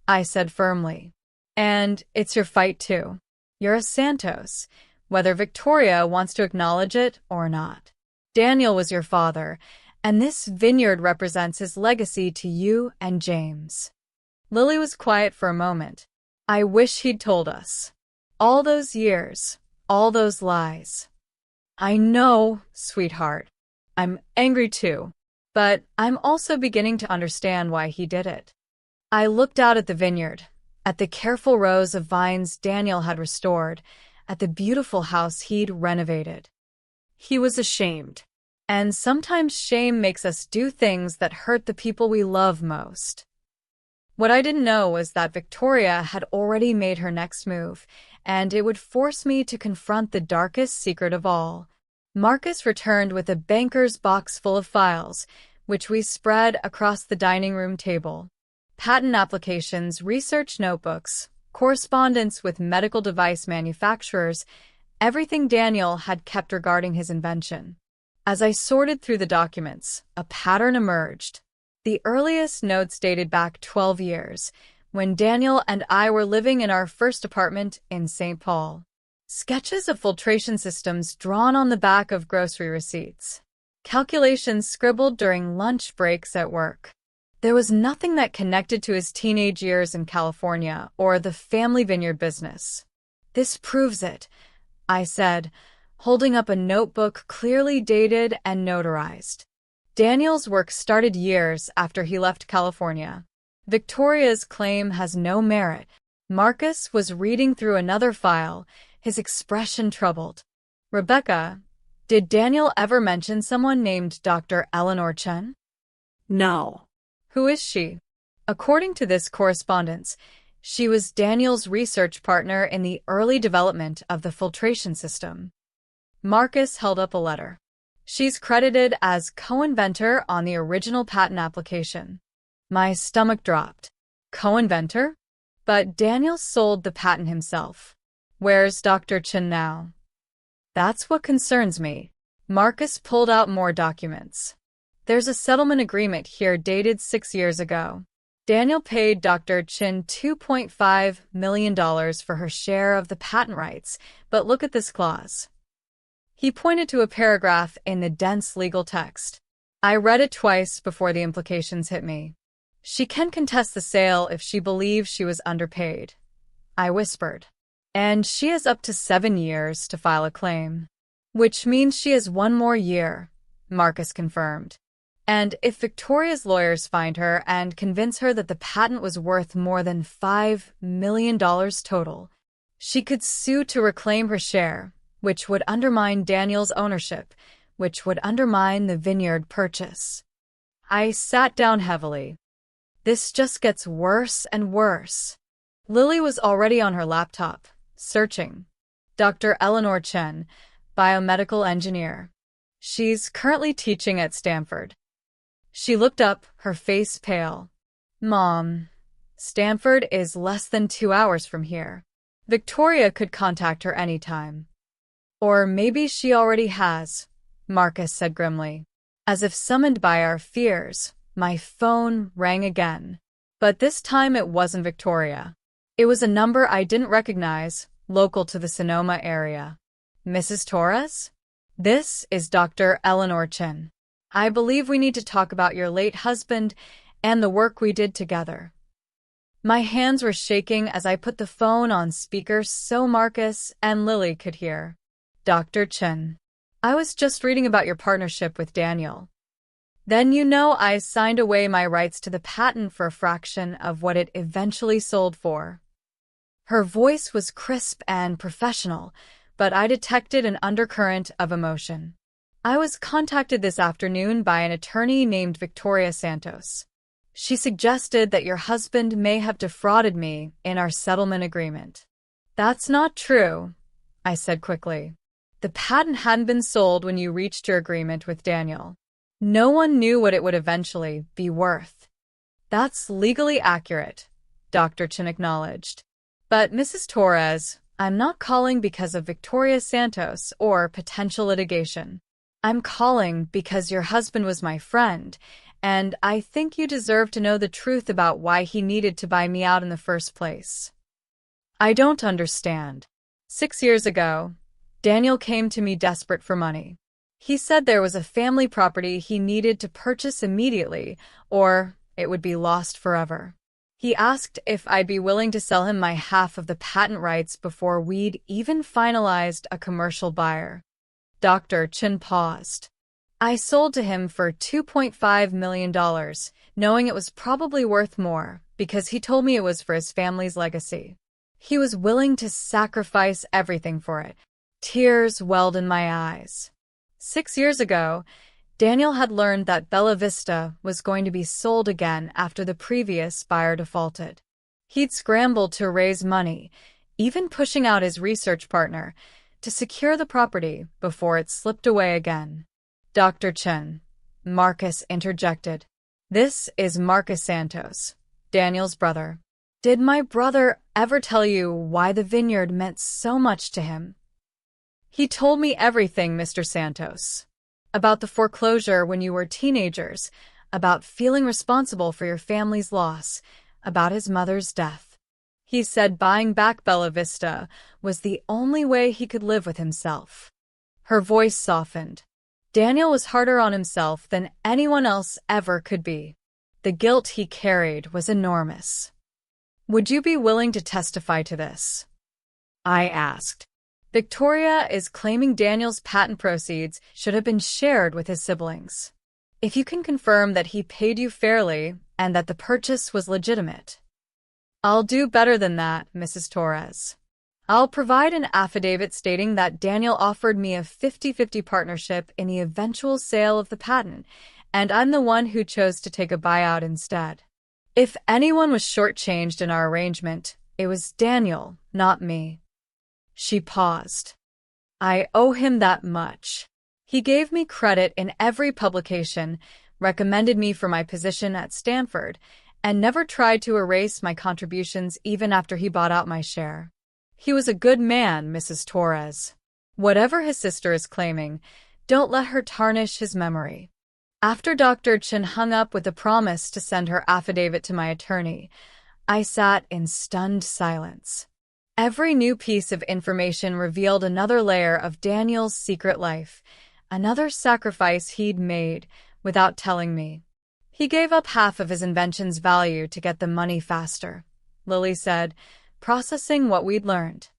I said firmly. And it's your fight too. You're a Santos, whether Victoria wants to acknowledge it or not. Daniel was your father, and this vineyard represents his legacy to you and James. Lily was quiet for a moment. I wish he'd told us. All those years, all those lies. I know, sweetheart. I'm angry too, but I'm also beginning to understand why he did it. I looked out at the vineyard, at the careful rows of vines Daniel had restored, at the beautiful house he'd renovated. He was ashamed, and sometimes shame makes us do things that hurt the people we love most. What I didn't know was that Victoria had already made her next move, and it would force me to confront the darkest secret of all. Marcus returned with a banker's box full of files, which we spread across the dining room table. Patent applications, research notebooks, correspondence with medical device manufacturers, everything Daniel had kept regarding his invention. As I sorted through the documents, a pattern emerged. The earliest notes dated back 12 years, when Daniel and I were living in our first apartment in St. Paul. Sketches of filtration systems drawn on the back of grocery receipts. Calculations scribbled during lunch breaks at work. There was nothing that connected to his teenage years in California or the family vineyard business. This proves it, I said, holding up a notebook clearly dated and notarized. Daniel's work started years after he left California. Victoria's claim has no merit. Marcus was reading through another file, his expression troubled. Rebecca, did Daniel ever mention someone named Dr. Eleanor Chen? No. Who is she? According to this correspondence, she was Daniel's research partner in the early development of the filtration system. Marcus held up a letter. She's credited as co-inventor on the original patent application. My stomach dropped. Co-inventor? But Daniel sold the patent himself. Where's Dr. Chen now? That's what concerns me. Marcus pulled out more documents. There's a settlement agreement here dated 6 years ago. Daniel paid Dr. Chen $2.5 million for her share of the patent rights, but look at this clause. He pointed to a paragraph in the dense legal text. I read it twice before the implications hit me. She can contest the sale if she believes she was underpaid, I whispered. And she has up to 7 years to file a claim. Which means she has 1 more year, Marcus confirmed. And if Victoria's lawyers find her and convince her that the patent was worth more than $5 million total, she could sue to reclaim her share, which would undermine Daniel's ownership, which would undermine the vineyard purchase. I sat down heavily. This just gets worse and worse. Lily was already on her laptop, searching. Dr. Eleanor Chen, biomedical engineer. She's currently teaching at Stanford. She looked up, her face pale. Mom, Stanford is less than 2 hours from here. Victoria could contact her anytime. Or maybe she already has, Marcus said grimly. As if summoned by our fears, my phone rang again. But this time it wasn't Victoria. It was a number I didn't recognize, local to the Sonoma area. Mrs. Torres? This is Dr. Eleanor Chin. I believe we need to talk about your late husband and the work we did together. My hands were shaking as I put the phone on speaker so Marcus and Lily could hear. Dr. Chin, I was just reading about your partnership with Daniel. Then I signed away my rights to the patent for a fraction of what it eventually sold for. Her voice was crisp and professional, but I detected an undercurrent of emotion. I was contacted this afternoon by an attorney named Victoria Santos. She suggested that your husband may have defrauded me in our settlement agreement. That's not true, I said quickly. The patent hadn't been sold when you reached your agreement with Daniel. No one knew what it would eventually be worth. That's legally accurate, Dr. Chin acknowledged. But Mrs. Torres, I'm not calling because of Victoria Santos or potential litigation. I'm calling because your husband was my friend, and I think you deserve to know the truth about why he needed to buy me out in the first place. I don't understand. 6 years ago, Daniel came to me desperate for money. He said there was a family property he needed to purchase immediately, or it would be lost forever. He asked if I'd be willing to sell him my half of the patent rights before we'd even finalized a commercial buyer. Dr. Chin paused. I sold to him for $2.5 million, knowing it was probably worth more, because he told me it was for his family's legacy. He was willing to sacrifice everything for it. Tears welled in my eyes. 6 years ago, Daniel had learned that Bella Vista was going to be sold again after the previous buyer defaulted. He'd scrambled to raise money, even pushing out his research partner, to secure the property before it slipped away again. Dr. Chin, Marcus interjected. This is Marcus Santos, Daniel's brother. Did my brother ever tell you why the vineyard meant so much to him? He told me everything, Mr. Santos. About the foreclosure when you were teenagers, about feeling responsible for your family's loss, about his mother's death. He said buying back Bella Vista was the only way he could live with himself. Her voice softened. Daniel was harder on himself than anyone else ever could be. The guilt he carried was enormous. Would you be willing to testify to this? I asked. Victoria is claiming Daniel's patent proceeds should have been shared with his siblings. If you can confirm that he paid you fairly and that the purchase was legitimate. I'll do better than that, Mrs. Torres. I'll provide an affidavit stating that Daniel offered me a 50-50 partnership in the eventual sale of the patent, and I'm the one who chose to take a buyout instead. If anyone was shortchanged in our arrangement, it was Daniel, not me. She paused. I owe him that much. He gave me credit in every publication, recommended me for my position at Stanford, and never tried to erase my contributions even after he bought out my share. He was a good man, Mrs. Torres. Whatever his sister is claiming, don't let her tarnish his memory. After Dr. Chin hung up with a promise to send her affidavit to my attorney, I sat in stunned silence. Every new piece of information revealed another layer of Daniel's secret life, another sacrifice he'd made without telling me. He gave up half of his invention's value to get the money faster, Lily said, processing what we'd learned.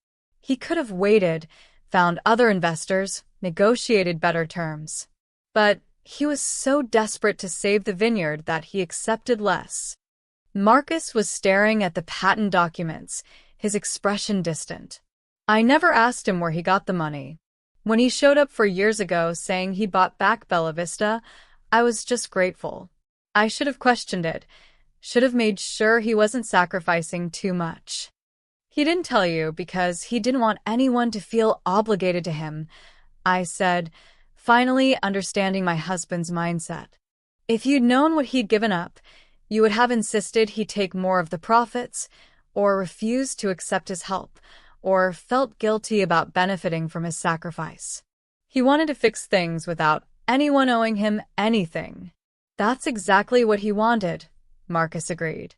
He could have waited, found other investors, negotiated better terms. But he was so desperate to save the vineyard that he accepted less. Marcus was staring at the patent documents, his expression distant. I never asked him where he got the money. When he showed up 4 years ago saying he bought back Bella Vista, I was just grateful. I should have questioned it, should have made sure he wasn't sacrificing too much. He didn't tell you because he didn't want anyone to feel obligated to him, I said, finally understanding my husband's mindset. If you'd known what he'd given up, you would have insisted he take more of the profits, or refused to accept his help, or felt guilty about benefiting from his sacrifice. He wanted to fix things without anyone owing him anything. That's exactly what he wanted, Marcus agreed.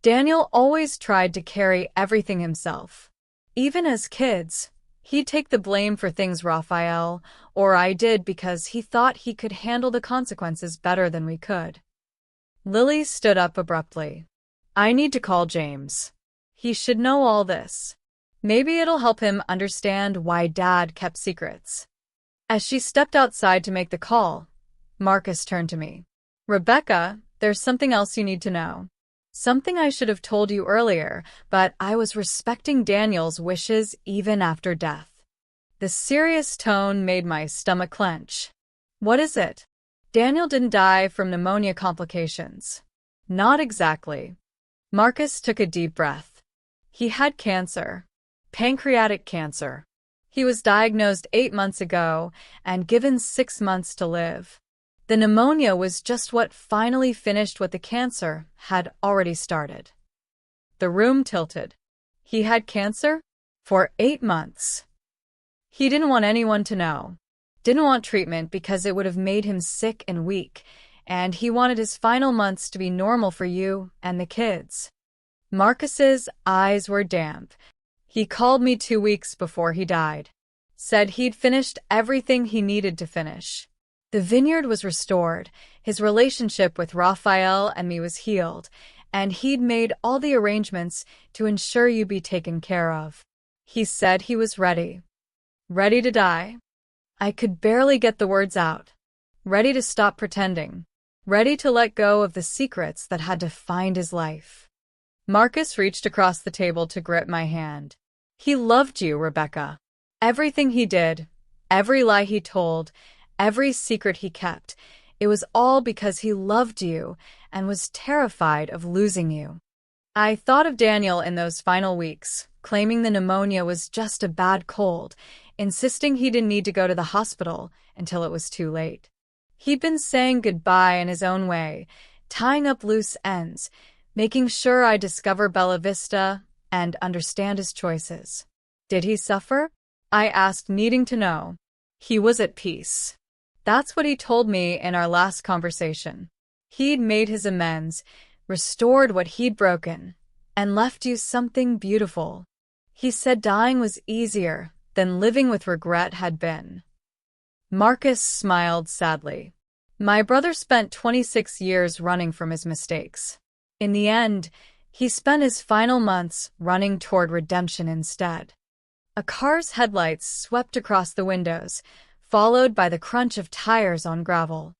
Daniel always tried to carry everything himself. Even as kids, he'd take the blame for things Raphael or I did because he thought he could handle the consequences better than we could. Lily stood up abruptly. I need to call James. He should know all this. Maybe it'll help him understand why Dad kept secrets. As she stepped outside to make the call, Marcus turned to me. Rebecca, there's something else you need to know. Something I should have told you earlier, but I was respecting Daniel's wishes even after death. The serious tone made my stomach clench. What is it? Daniel didn't die from pneumonia complications. Not exactly. Marcus took a deep breath. He had cancer. Pancreatic cancer. He was diagnosed 8 months ago and given 6 months to live. The pneumonia was just what finally finished what the cancer had already started. The room tilted. He had cancer? For 8 months. He didn't want anyone to know. Didn't want treatment because it would have made him sick and weak, and he wanted his final months to be normal for you and the kids. Marcus's eyes were damp. He called me 2 weeks before he died. Said he'd finished everything he needed to finish. The vineyard was restored, his relationship with Raphael and me was healed, and he'd made all the arrangements to ensure you'd be taken care of. He said he was ready. Ready to die? I could barely get the words out. Ready to stop pretending. Ready to let go of the secrets that had defined his life. Marcus reached across the table to grip my hand. He loved you, Rebecca. Everything he did, every lie he told, every secret he kept, it was all because he loved you and was terrified of losing you. I thought of Daniel in those final weeks, claiming the pneumonia was just a bad cold, insisting he didn't need to go to the hospital until it was too late. He'd been saying goodbye in his own way, tying up loose ends, making sure I discover Bella Vista and understand his choices. Did he suffer? I asked, needing to know. He was at peace. That's what he told me in our last conversation. He'd made his amends, restored what he'd broken, and left you something beautiful. He said dying was easier than living with regret had been. Marcus smiled sadly. My brother spent 26 years running from his mistakes. In the end, he spent his final months running toward redemption instead. A car's headlights swept across the windows, followed by the crunch of tires on gravel.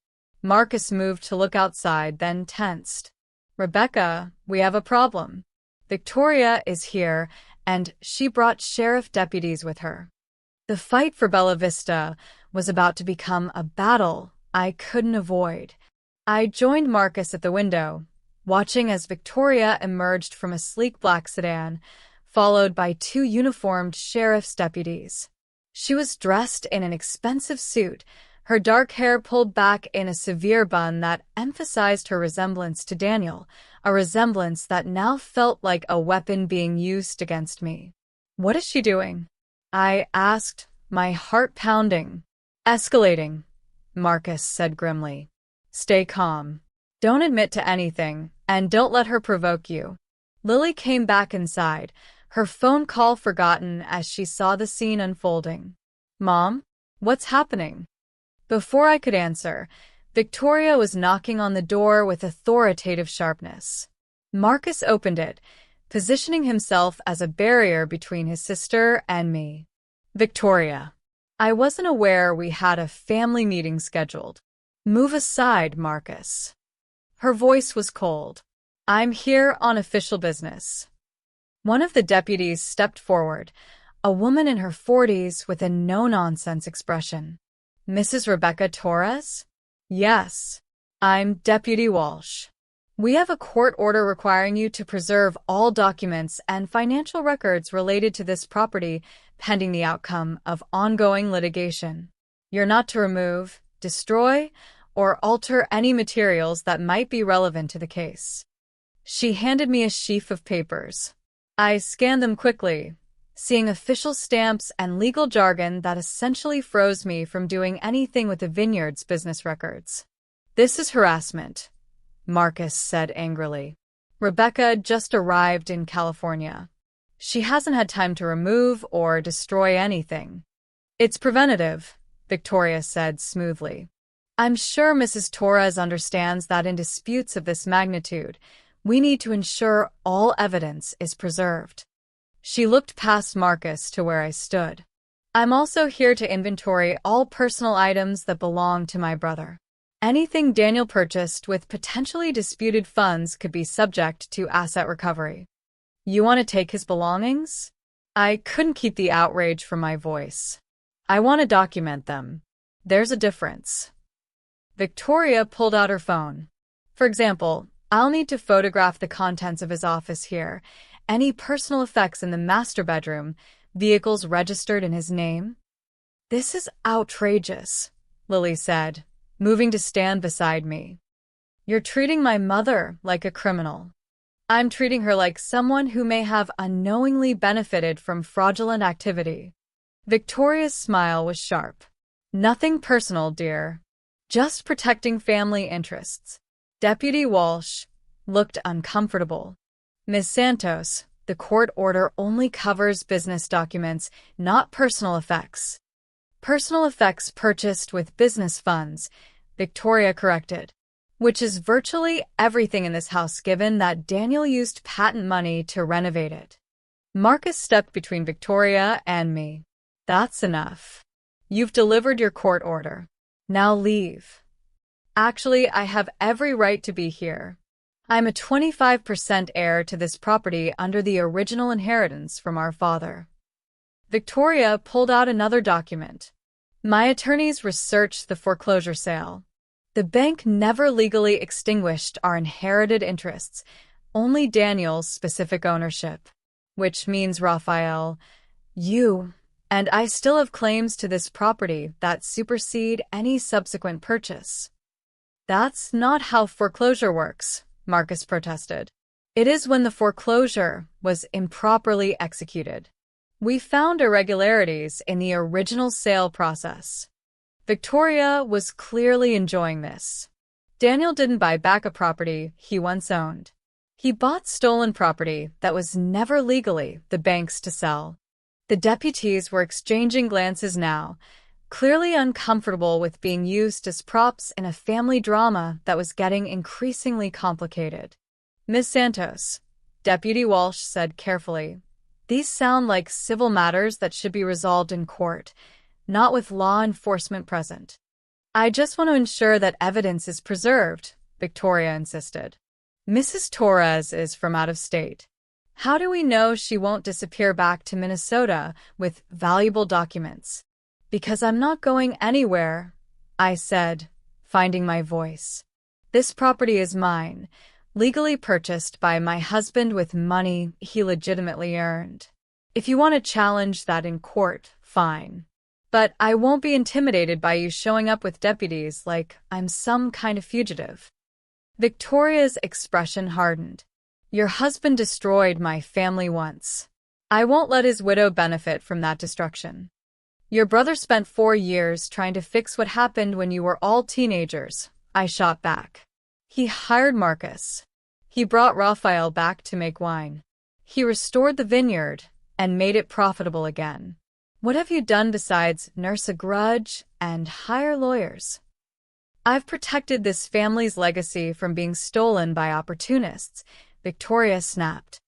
Marcus moved to look outside, then tensed. Rebecca, we have a problem. Victoria is here, and she brought sheriff deputies with her. The fight for Bella Vista was about to become a battle I couldn't avoid. I joined Marcus at the window, watching as Victoria emerged from a sleek black sedan, followed by 2 uniformed sheriff's deputies. She was dressed in an expensive suit, her dark hair pulled back in a severe bun that emphasized her resemblance to Daniel, a resemblance that now felt like a weapon being used against me. What is she doing? I asked, my heart pounding. Escalating, Marcus said grimly. Stay calm. Don't admit to anything, and don't let her provoke you. Lily came back inside, her phone call forgotten as she saw the scene unfolding. Mom, what's happening? Before I could answer, Victoria was knocking on the door with authoritative sharpness. Marcus opened it, positioning himself as a barrier between his sister and me. Victoria. I wasn't aware we had a family meeting scheduled. Move aside, Marcus. Her voice was cold. I'm here on official business. One of the deputies stepped forward, a woman in her 40s with a no-nonsense expression. Mrs. Rebecca Torres? Yes. I'm Deputy Walsh. We have a court order requiring you to preserve all documents and financial records related to this property pending the outcome of ongoing litigation. You're not to remove, destroy, or alter any materials that might be relevant to the case. She handed me a sheaf of papers. I scanned them quickly, seeing official stamps and legal jargon that essentially froze me from doing anything with the Vineyard's business records. This is harassment, Marcus said angrily. Rebecca just arrived in California. She hasn't had time to remove or destroy anything. It's preventative, Victoria said smoothly. I'm sure Mrs. Torres understands that in disputes of this magnitude, we need to ensure all evidence is preserved. She looked past Marcus to where I stood. I'm also here to inventory all personal items that belong to my brother. Anything Daniel purchased with potentially disputed funds could be subject to asset recovery. You want to take his belongings? I couldn't keep the outrage from my voice. I want to document them. There's a difference. Victoria pulled out her phone. For example, I'll need to photograph the contents of his office here, any personal effects in the master bedroom, vehicles registered in his name. This is outrageous, Lily said, moving to stand beside me. You're treating my mother like a criminal. I'm treating her like someone who may have unknowingly benefited from fraudulent activity. Victoria's smile was sharp. Nothing personal, dear. Just protecting family interests. Deputy Walsh looked uncomfortable. Ms. Santos, the court order only covers business documents, not personal effects. Personal effects purchased with business funds, Victoria corrected. Which is virtually everything in this house given that Daniel used patent money to renovate it. Marcus stepped between Victoria and me. That's enough. You've delivered your court order. Now leave. Actually, I have every right to be here. I'm a 25% heir to this property under the original inheritance from our father. Victoria pulled out another document. My attorneys researched the foreclosure sale. The bank never legally extinguished our inherited interests, only Daniel's specific ownership. Which means, Raphael, you and I still have claims to this property that supersede any subsequent purchase. That's not how foreclosure works, Marcus protested. It is when the foreclosure was improperly executed. We found irregularities in the original sale process. Victoria was clearly enjoying this. Daniel didn't buy back a property he once owned. He bought stolen property that was never legally the bank's to sell. The deputies were exchanging glances now, clearly uncomfortable with being used as props in a family drama that was getting increasingly complicated. Ms. Santos, Deputy Walsh said carefully, these sound like civil matters that should be resolved in court, not with law enforcement present. I just want to ensure that evidence is preserved, Victoria insisted. Mrs. Torres is from out of state. How do we know she won't disappear back to Minnesota with valuable documents? Because I'm not going anywhere, I said, finding my voice. This property is mine, legally purchased by my husband with money he legitimately earned. If you want to challenge that in court, fine. But I won't be intimidated by you showing up with deputies like I'm some kind of fugitive. Victoria's expression hardened. Your husband destroyed my family once. I won't let his widow benefit from that destruction. Your brother spent 4 years trying to fix what happened when you were all teenagers, I shot back. He hired Marcus. He brought Raphael back to make wine. He restored the vineyard and made it profitable again. What have you done besides nurse a grudge and hire lawyers? I've protected this family's legacy from being stolen by opportunists, Victoria snapped.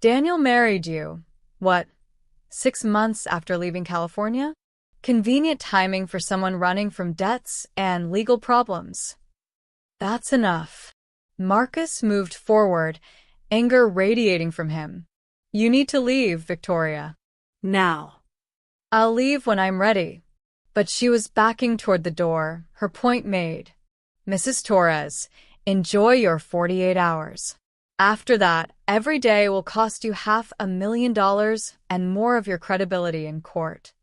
Daniel married you, what, 6 months after leaving California? Convenient timing for someone running from debts and legal problems. That's enough. Marcus moved forward, anger radiating from him. You need to leave, Victoria. Now. I'll leave when I'm ready. But she was backing toward the door, her point made. Mrs. Torres, enjoy your 48 hours. After that, every day will cost you $500,000 and more of your credibility in court.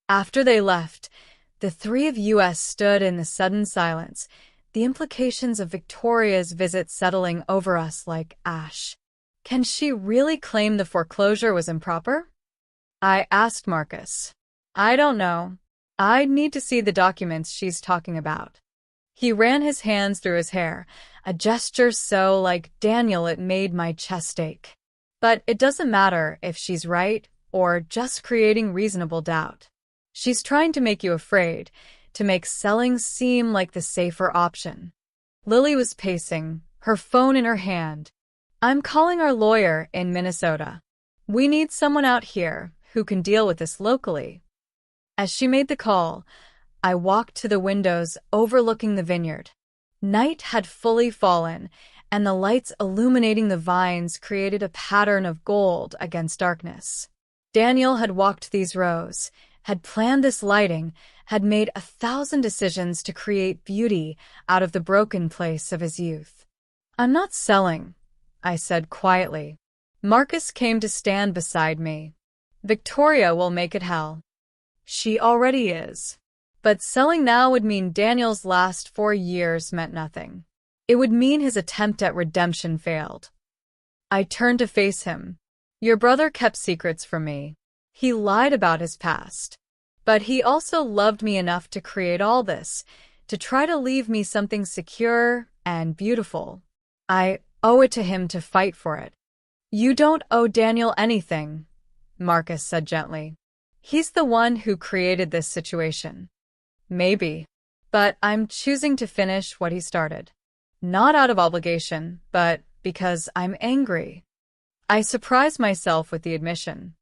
After they left, the three of us stood in the sudden silence, the implications of Victoria's visit settling over us like ash. Can she really claim the foreclosure was improper? I asked Marcus. I don't know. I'd need to see the documents she's talking about. He ran his hands through his hair. a gesture so like Daniel it made my chest ache. But it doesn't matter if she's right or just creating reasonable doubt. She's trying to make you afraid, to make selling seem like the safer option. Lily was pacing, her phone in her hand. I'm calling our lawyer in Minnesota. We need someone out here who can deal with this locally. As she made the call, I walked to the windows overlooking the vineyard. Night had fully fallen, and the lights illuminating the vines created a pattern of gold against darkness. Daniel had walked these rows, had planned this lighting, had made 1,000 decisions to create beauty out of the broken place of his youth. I'm not selling, I said quietly. Marcus came to stand beside me. Victoria will make it hell. She already is. But selling now would mean Daniel's last 4 years meant nothing. It would mean his attempt at redemption failed. I turned to face him. Your brother kept secrets from me. He lied about his past. But he also loved me enough to create all this, to try to leave me something secure and beautiful. I owe it to him to fight for it. You don't owe Daniel anything, Marcus said gently. He's the one who created this situation. Maybe. But I'm choosing to finish what he started. Not out of obligation, but because I'm angry. I surprised myself with the admission.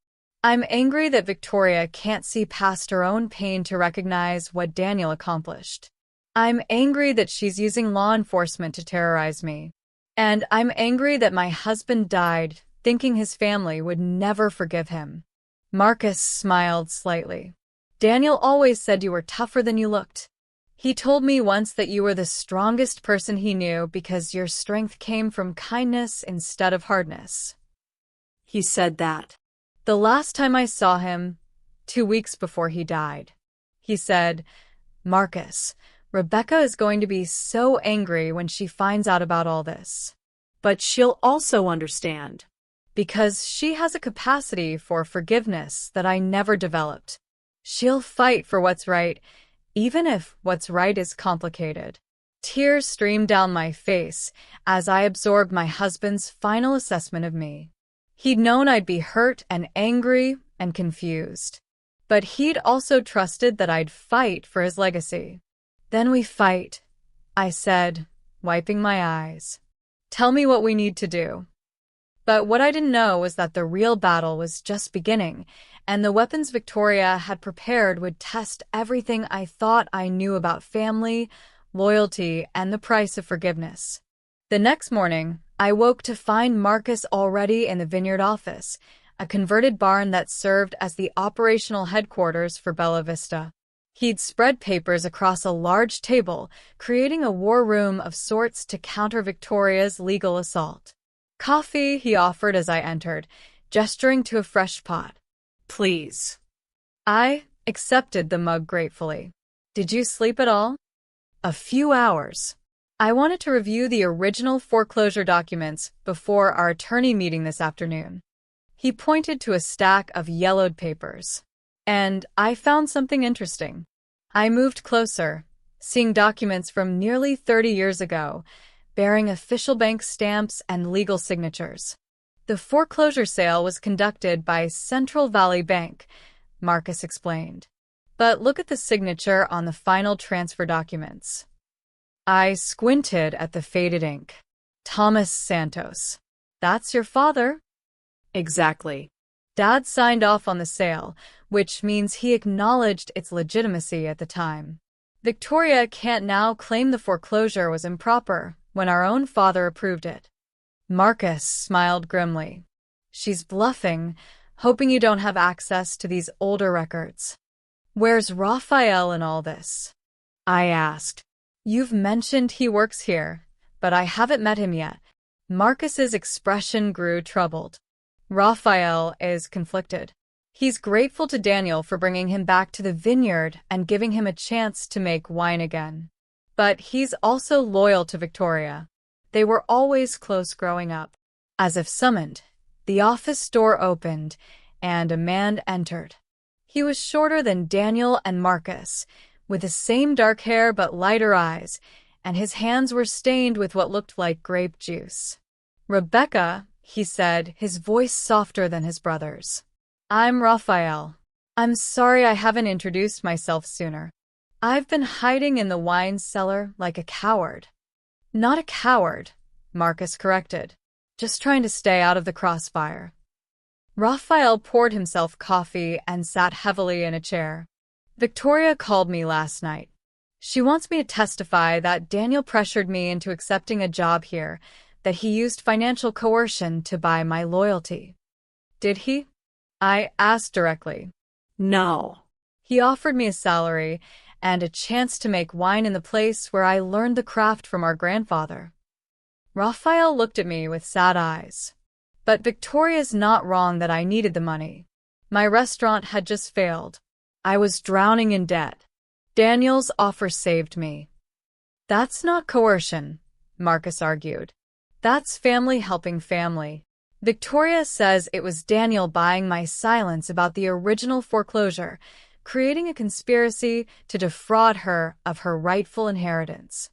I'm angry that Victoria can't see past her own pain to recognize what Daniel accomplished. I'm angry that she's using law enforcement to terrorize me. And I'm angry that my husband died thinking his family would never forgive him. Marcus smiled slightly. Daniel always said you were tougher than you looked. He told me once that you were the strongest person he knew because your strength came from kindness instead of hardness. He said that. The last time I saw him, 2 weeks before he died, he said, Marcus, Rebecca is going to be so angry when she finds out about all this. But she'll also understand. Because she has a capacity for forgiveness that I never developed. She'll fight for what's right, even if what's right is complicated. Tears streamed down my face as I absorbed my husband's final assessment of me. He'd known I'd be hurt and angry and confused. But he'd also trusted that I'd fight for his legacy. Then we fight, I said, wiping my eyes. Tell me what we need to do. But what I didn't know was that the real battle was just beginning, and the weapons Victoria had prepared would test everything I thought I knew about family, loyalty, and the price of forgiveness. The next morning, I woke to find Marcus already in the Vineyard office, a converted barn that served as the operational headquarters for Bella Vista. He'd spread papers across a large table, creating a war room of sorts to counter Victoria's legal assault. Coffee, he offered as I entered, gesturing to a fresh pot. Please. I accepted the mug gratefully. Did you sleep at all? A few hours. I wanted to review the original foreclosure documents before our attorney meeting this afternoon. He pointed to a stack of yellowed papers. And I found something interesting. I moved closer, seeing documents from nearly 30 years ago, bearing official bank stamps and legal signatures. The foreclosure sale was conducted by Central Valley Bank, Marcus explained. But look at the signature on the final transfer documents. I squinted at the faded ink. Thomas Santos. That's your father? Exactly. Dad signed off on the sale, which means he acknowledged its legitimacy at the time. Victoria can't now claim the foreclosure was improper when our own father approved it. Marcus smiled grimly. She's bluffing, hoping you don't have access to these older records. Where's Raphael in all this? I asked. You've mentioned he works here, but I haven't met him yet. Marcus's expression grew troubled. Raphael is conflicted. He's grateful to Daniel for bringing him back to the vineyard and giving him a chance to make wine again. But he's also loyal to Victoria. They were always close growing up. As if summoned, the office door opened, and a man entered. He was shorter than Daniel and Marcus, with the same dark hair but lighter eyes, and his hands were stained with what looked like grape juice. "Rebecca," he said, his voice softer than his brother's. "I'm Raphael. I'm sorry I haven't introduced myself sooner. I've been hiding in the wine cellar like a coward." "Not a coward," Marcus corrected. "Just trying to stay out of the crossfire." Raphael poured himself coffee and sat heavily in a chair. "Victoria called me last night. She wants me to testify that Daniel pressured me into accepting a job here, that he used financial coercion to buy my loyalty." "Did he?" I asked directly. No. "He offered me a salary and a chance to make wine in the place where I learned the craft from our grandfather." Raphael looked at me with sad eyes. "But Victoria's not wrong that I needed the money. My restaurant had just failed. I was drowning in debt. Daniel's offer saved me." "That's not coercion," Marcus argued. "That's family helping family. Victoria says it was Daniel buying my silence about the original foreclosure, creating a conspiracy to defraud her of her rightful inheritance."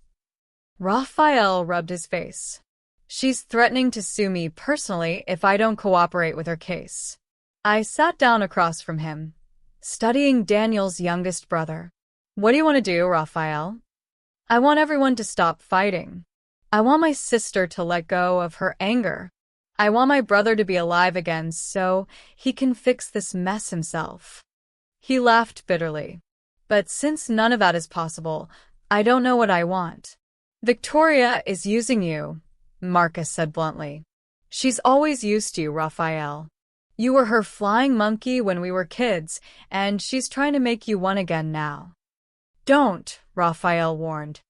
Raphael rubbed his face. "She's threatening to sue me personally if I don't cooperate with her case." I sat down across from him, studying Daniel's youngest brother. "What do you want to do, Raphael?" "I want everyone to stop fighting. I want my sister to let go of her anger. I want my brother to be alive again so he can fix this mess himself." He laughed bitterly. "But since none of that is possible, I don't know what I want." "Victoria is using you," Marcus said bluntly. "She's always used you, Raphael. You were her flying monkey when we were kids, and she's trying to make you one again now." "Don't," Raphael warned.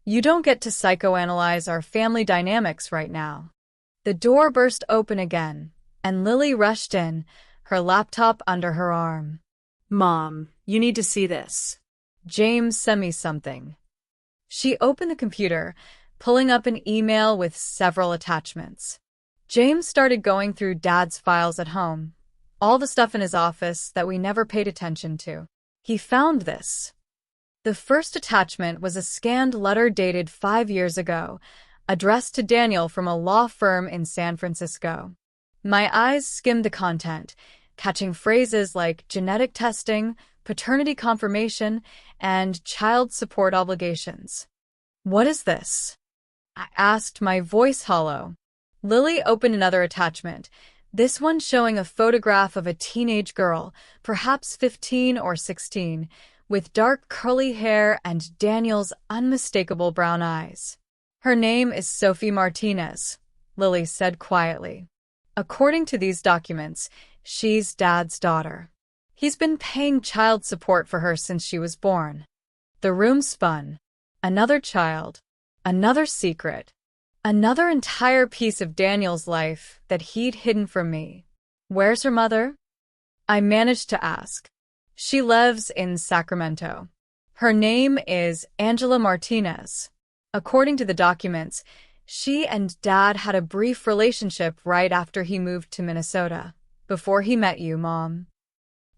"You don't get to psychoanalyze our family dynamics right now." The door burst open again, and Lily rushed in, her laptop under her arm. "Mom, you need to see this." "James sent me something." She opened the computer, pulling up an email with several attachments. James started going through Dad's files at home, all the stuff in his office that we never paid attention to. He found this. The first attachment was a scanned letter dated 5 years ago, addressed to Daniel from a law firm in San Francisco. My eyes skimmed the content, catching phrases like genetic testing, paternity confirmation, and child support obligations. "What is this?" I asked, my voice hollow. Lily opened another attachment, this one showing a photograph of a teenage girl, perhaps 15 or 16, with dark curly hair and Daniel's unmistakable brown eyes. "Her name is Sophie Martinez," Lily said quietly. "According to these documents, she's Dad's daughter. He's been paying child support for her since she was born." The room spun. Another child. Another secret. Another entire piece of Daniel's life that he'd hidden from me. "Where's her mother?" I managed to ask. "She lives in Sacramento. Her name is Angela Martinez. According to the documents, she and Dad had a brief relationship right after he moved to Minnesota, before he met you, Mom."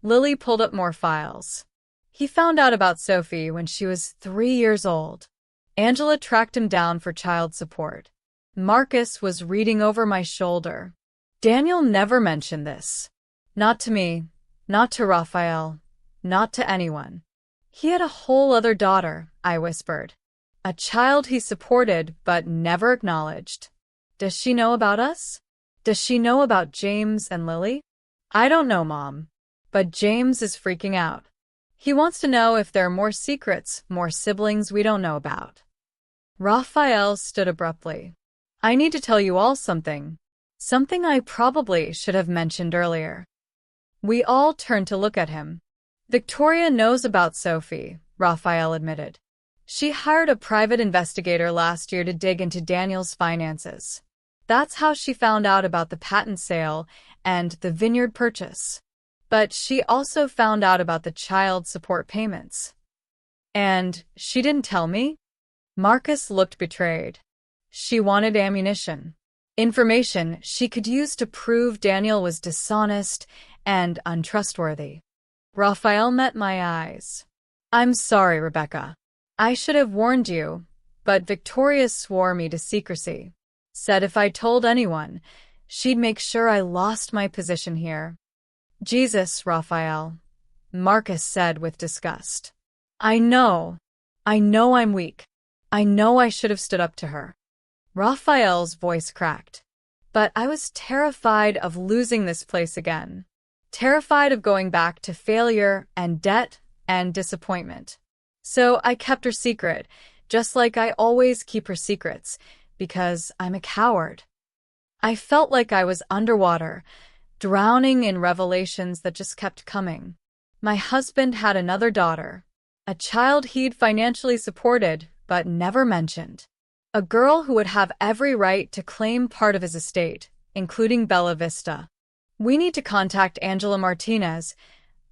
Lily pulled up more files. "He found out about Sophie when she was 3 years old. Angela tracked him down for child support." Marcus was reading over my shoulder. "Daniel never mentioned this. Not to me, not to Raphael, not to anyone. He had a whole other daughter," I whispered. "A child he supported but never acknowledged. Does she know about us? Does she know about James and Lily?" "I don't know, Mom. But James is freaking out. He wants to know if there are more secrets, more siblings we don't know about." Raphael stood abruptly. "I need to tell you all something. Something I probably should have mentioned earlier." We all turned to look at him. "Victoria knows about Sophie," Raphael admitted. "She hired a private investigator last year to dig into Daniel's finances. That's how she found out about the patent sale and the Vineyard purchase. But she also found out about the child support payments." "And she didn't tell me?" Marcus looked betrayed. "She wanted ammunition. Information she could use to prove Daniel was dishonest and untrustworthy." Raphael met my eyes. "I'm sorry, Rebecca. I should have warned you. but Victoria swore me to secrecy. Said if I told anyone, she'd make sure I lost my position here. Jesus, Raphael, Marcus said with disgust. I know I'm weak. I know I should have stood up to her. Raphael's voice cracked. But I was terrified of losing this place again. Terrified of going back to failure and debt and disappointment. So I kept her secret, just like I always keep her secrets, because I'm a coward. I felt like I was underwater, drowning in revelations that just kept coming. My husband had another daughter, a child he'd financially supported but never mentioned. A girl who would have every right to claim part of his estate, including Bella Vista. We need to contact Angela Martinez,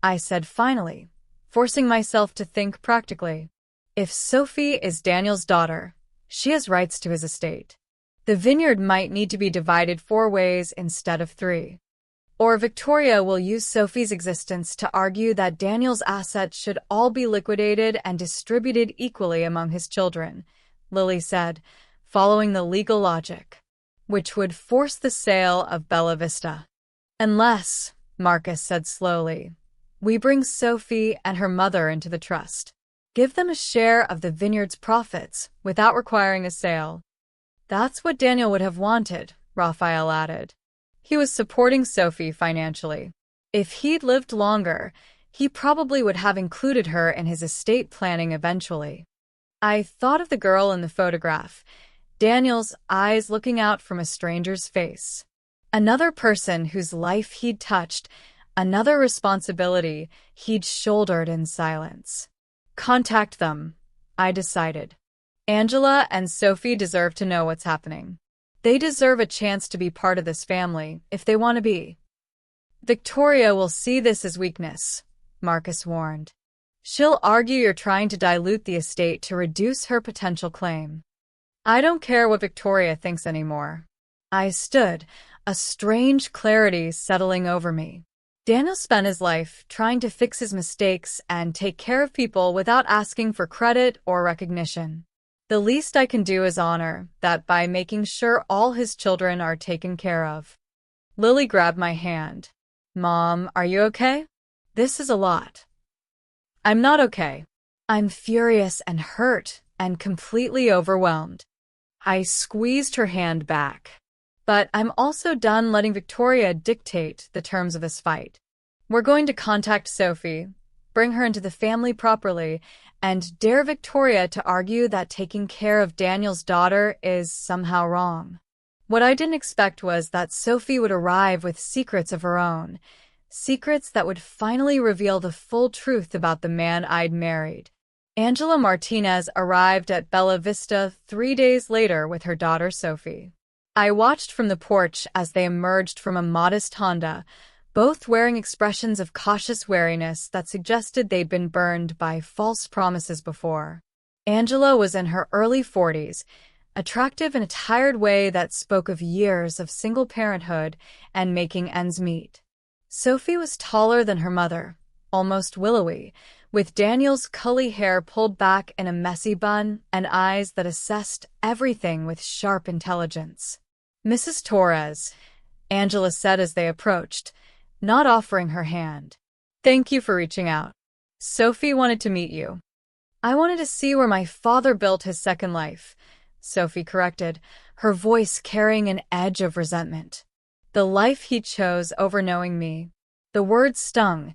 I said finally, forcing myself to think practically. If Sophie is Daniel's daughter, she has rights to his estate. The vineyard might need to be divided 4 ways instead of 3. Or Victoria will use Sophie's existence to argue that Daniel's assets should all be liquidated and distributed equally among his children, Lily said, following the legal logic, which would force the sale of Bella Vista. Unless, Marcus said slowly, we bring Sophie and her mother into the trust. Give them a share of the vineyard's profits without requiring a sale. That's what Daniel would have wanted, Raphael added. He was supporting Sophie financially. If he'd lived longer, he probably would have included her in his estate planning eventually. I thought of the girl in the photograph, Daniel's eyes looking out from a stranger's face. Another person whose life he'd touched, another responsibility he'd shouldered in silence. Contact them, I decided. Angela and Sophie deserve to know what's happening. They deserve a chance to be part of this family, if they want to be. Victoria will see this as weakness, Marcus warned. She'll argue you're trying to dilute the estate to reduce her potential claim. I don't care what Victoria thinks anymore. I stood, a strange clarity settling over me. Daniel spent his life trying to fix his mistakes and take care of people without asking for credit or recognition. The least I can do is honor that by making sure all his children are taken care of. Lily grabbed my hand. Mom, are you okay? This is a lot. I'm not okay. I'm furious and hurt and completely overwhelmed. I squeezed her hand back. But I'm also done letting Victoria dictate the terms of this fight. We're going to contact Sophie, bring her into the family properly, and dare Victoria to argue that taking care of Daniel's daughter is somehow wrong. What I didn't expect was that Sophie would arrive with secrets of her own, secrets that would finally reveal the full truth about the man I'd married. Angela Martinez arrived at Bella Vista 3 days later with her daughter Sophie. I watched from the porch as they emerged from a modest Honda, both wearing expressions of cautious wariness that suggested they'd been burned by false promises before. Angela was in her early 40s, attractive in a tired way that spoke of years of single parenthood and making ends meet. Sophie was taller than her mother, almost willowy, with Daniel's curly hair pulled back in a messy bun and eyes that assessed everything with sharp intelligence. Mrs. Torres, Angela said as they approached, not offering her hand. Thank you for reaching out. Sophie wanted to meet you. I wanted to see where my father built his second life, Sophie corrected, her voice carrying an edge of resentment. The life he chose over knowing me. The words stung,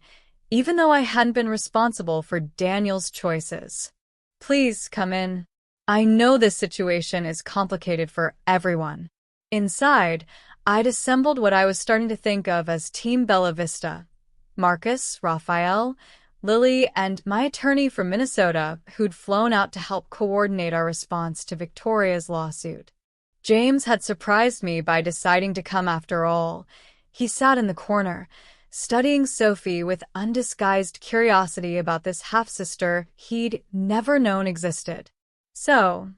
even though I hadn't been responsible for Daniel's choices. Please come in. I know this situation is complicated for everyone. Inside, I'd assembled what I was starting to think of as Team Bella Vista. Marcus, Raphael, Lily, and my attorney from Minnesota who'd flown out to help coordinate our response to Victoria's lawsuit. James had surprised me by deciding to come after all. He sat in the corner, studying Sophie with undisguised curiosity about this half-sister he'd never known existed. So,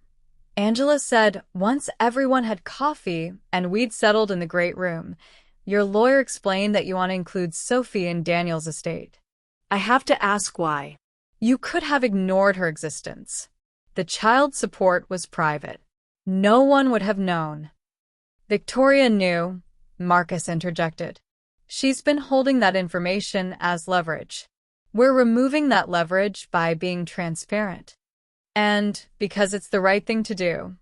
Angela said once everyone had coffee and we'd settled in the great room, your lawyer explained that you want to include Sophie in Daniel's estate. I have to ask why. You could have ignored her existence. The child support was private. No one would have known. Victoria knew, Marcus interjected. She's been holding that information as leverage. We're removing that leverage by being transparent. And because it's the right thing to do,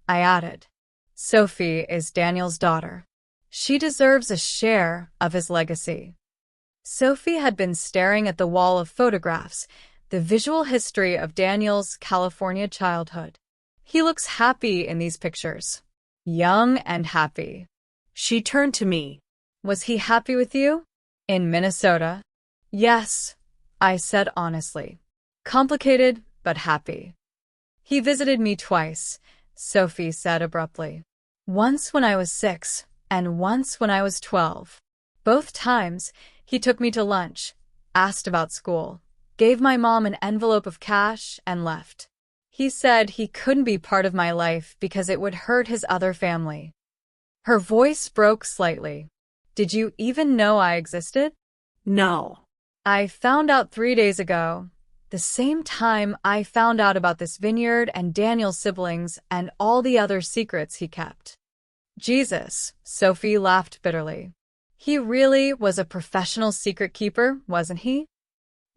I added. Sophie is Daniel's daughter. She deserves a share of his legacy. Sophie had been staring at the wall of photographs, the visual history of Daniel's California childhood. He looks happy in these pictures. Young and happy. She turned to me. Was he happy with you? In Minnesota? Yes, I said honestly. Complicated, but happy. He visited me twice, Sophie said abruptly. Once when I was 6, and once when I was 12. Both times, he took me to lunch, asked about school, gave my mom an envelope of cash, and left. He said he couldn't be part of my life because it would hurt his other family. Her voice broke slightly. Did you even know I existed? No. I found out 3 days ago, the same time I found out about this vineyard and Daniel's siblings and all the other secrets he kept. Jesus, Sophie laughed bitterly. He really was a professional secret keeper, wasn't he?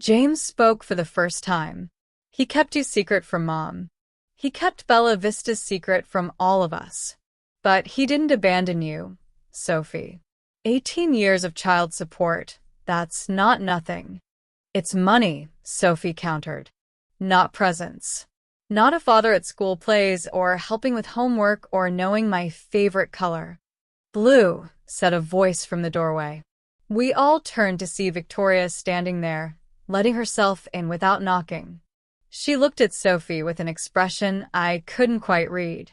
James spoke for the first time. He kept you secret from Mom. He kept Bella Vista's secret from all of us. But he didn't abandon you, Sophie. 18 years of child support, that's not nothing. It's money, Sophie countered. Not presents. Not a father at school plays or helping with homework or knowing my favorite color. Blue, said a voice from the doorway. We all turned to see Victoria standing there, letting herself in without knocking. She looked at Sophie with an expression I couldn't quite read.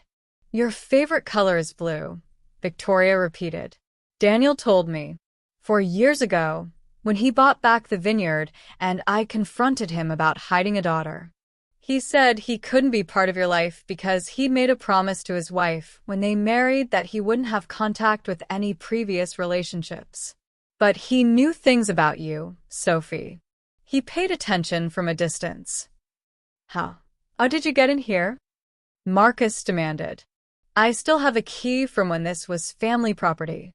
Your favorite color is blue, Victoria repeated. Daniel told me. 4 years ago, when he bought back the vineyard and I confronted him about hiding a daughter. He said he couldn't be part of your life because he'd made a promise to his wife when they married that he wouldn't have contact with any previous relationships. But he knew things about you, Sophie. He paid attention from a distance. How did you get in here? Marcus demanded. I still have a key from when this was family property.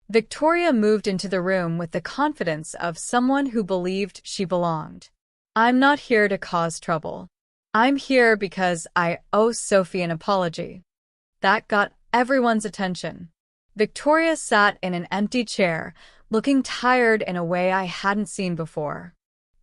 Victoria moved into the room with the confidence of someone who believed she belonged. I'm not here to cause trouble. I'm here because I owe Sophie an apology. That got everyone's attention. Victoria sat in an empty chair, looking tired in a way I hadn't seen before.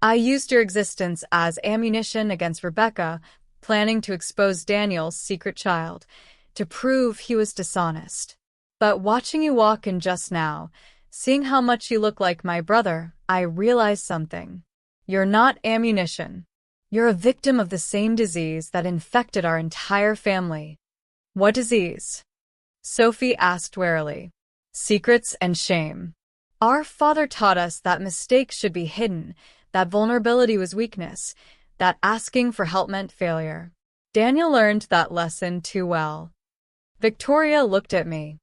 I used your existence as ammunition against Rebecca, planning to expose Daniel's secret child, to prove he was dishonest. But watching you walk in just now, seeing how much you look like my brother, I realized something. You're not ammunition. You're a victim of the same disease that infected our entire family. What disease? Sophie asked warily. Secrets and shame. Our father taught us that mistakes should be hidden, that vulnerability was weakness, that asking for help meant failure. Daniel learned that lesson too well. Victoria looked at me.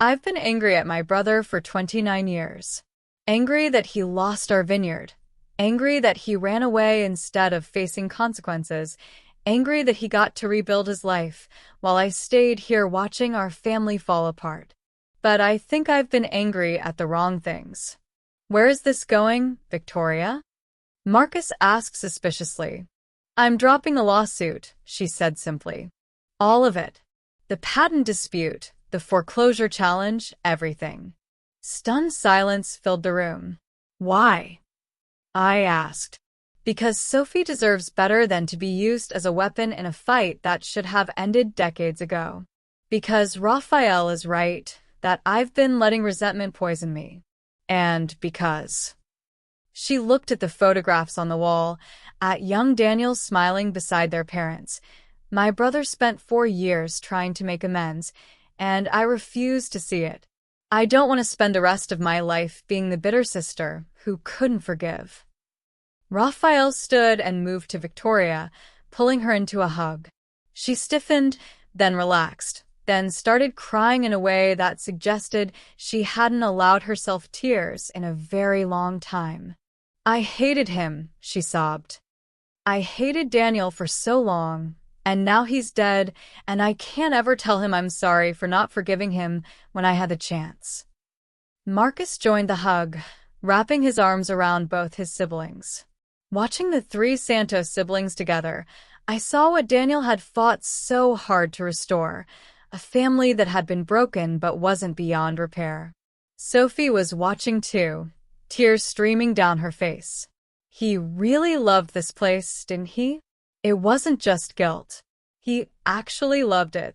I've been angry at my brother for 29 years. Angry that he lost our vineyard. Angry that he ran away instead of facing consequences. Angry that he got to rebuild his life, while I stayed here watching our family fall apart. But I think I've been angry at the wrong things. Where is this going, Victoria? Marcus asked suspiciously. I'm dropping the lawsuit, she said simply. All of it. The patent dispute, the foreclosure challenge, everything. Stunned silence filled the room. Why? I asked. Because Sophie deserves better than to be used as a weapon in a fight that should have ended decades ago. Because Raphael is right, that I've been letting resentment poison me. And because... She looked at the photographs on the wall, at young Daniel smiling beside their parents. My brother spent 4 years trying to make amends, and I refuse to see it. I don't want to spend the rest of my life being the bitter sister who couldn't forgive. Raphael stood and moved to Victoria, pulling her into a hug. She stiffened, then relaxed, then started crying in a way that suggested she hadn't allowed herself tears in a very long time. I hated him, she sobbed. I hated Daniel for so long, And now he's dead, and I can't ever tell him I'm sorry for not forgiving him when I had the chance. Marcus joined the hug, wrapping his arms around both his siblings. Watching the three Santos siblings together, I saw what Daniel had fought so hard to restore, a family that had been broken but wasn't beyond repair. Sophie was watching too, tears streaming down her face. He really loved this place, didn't he? It wasn't just guilt. He actually loved it.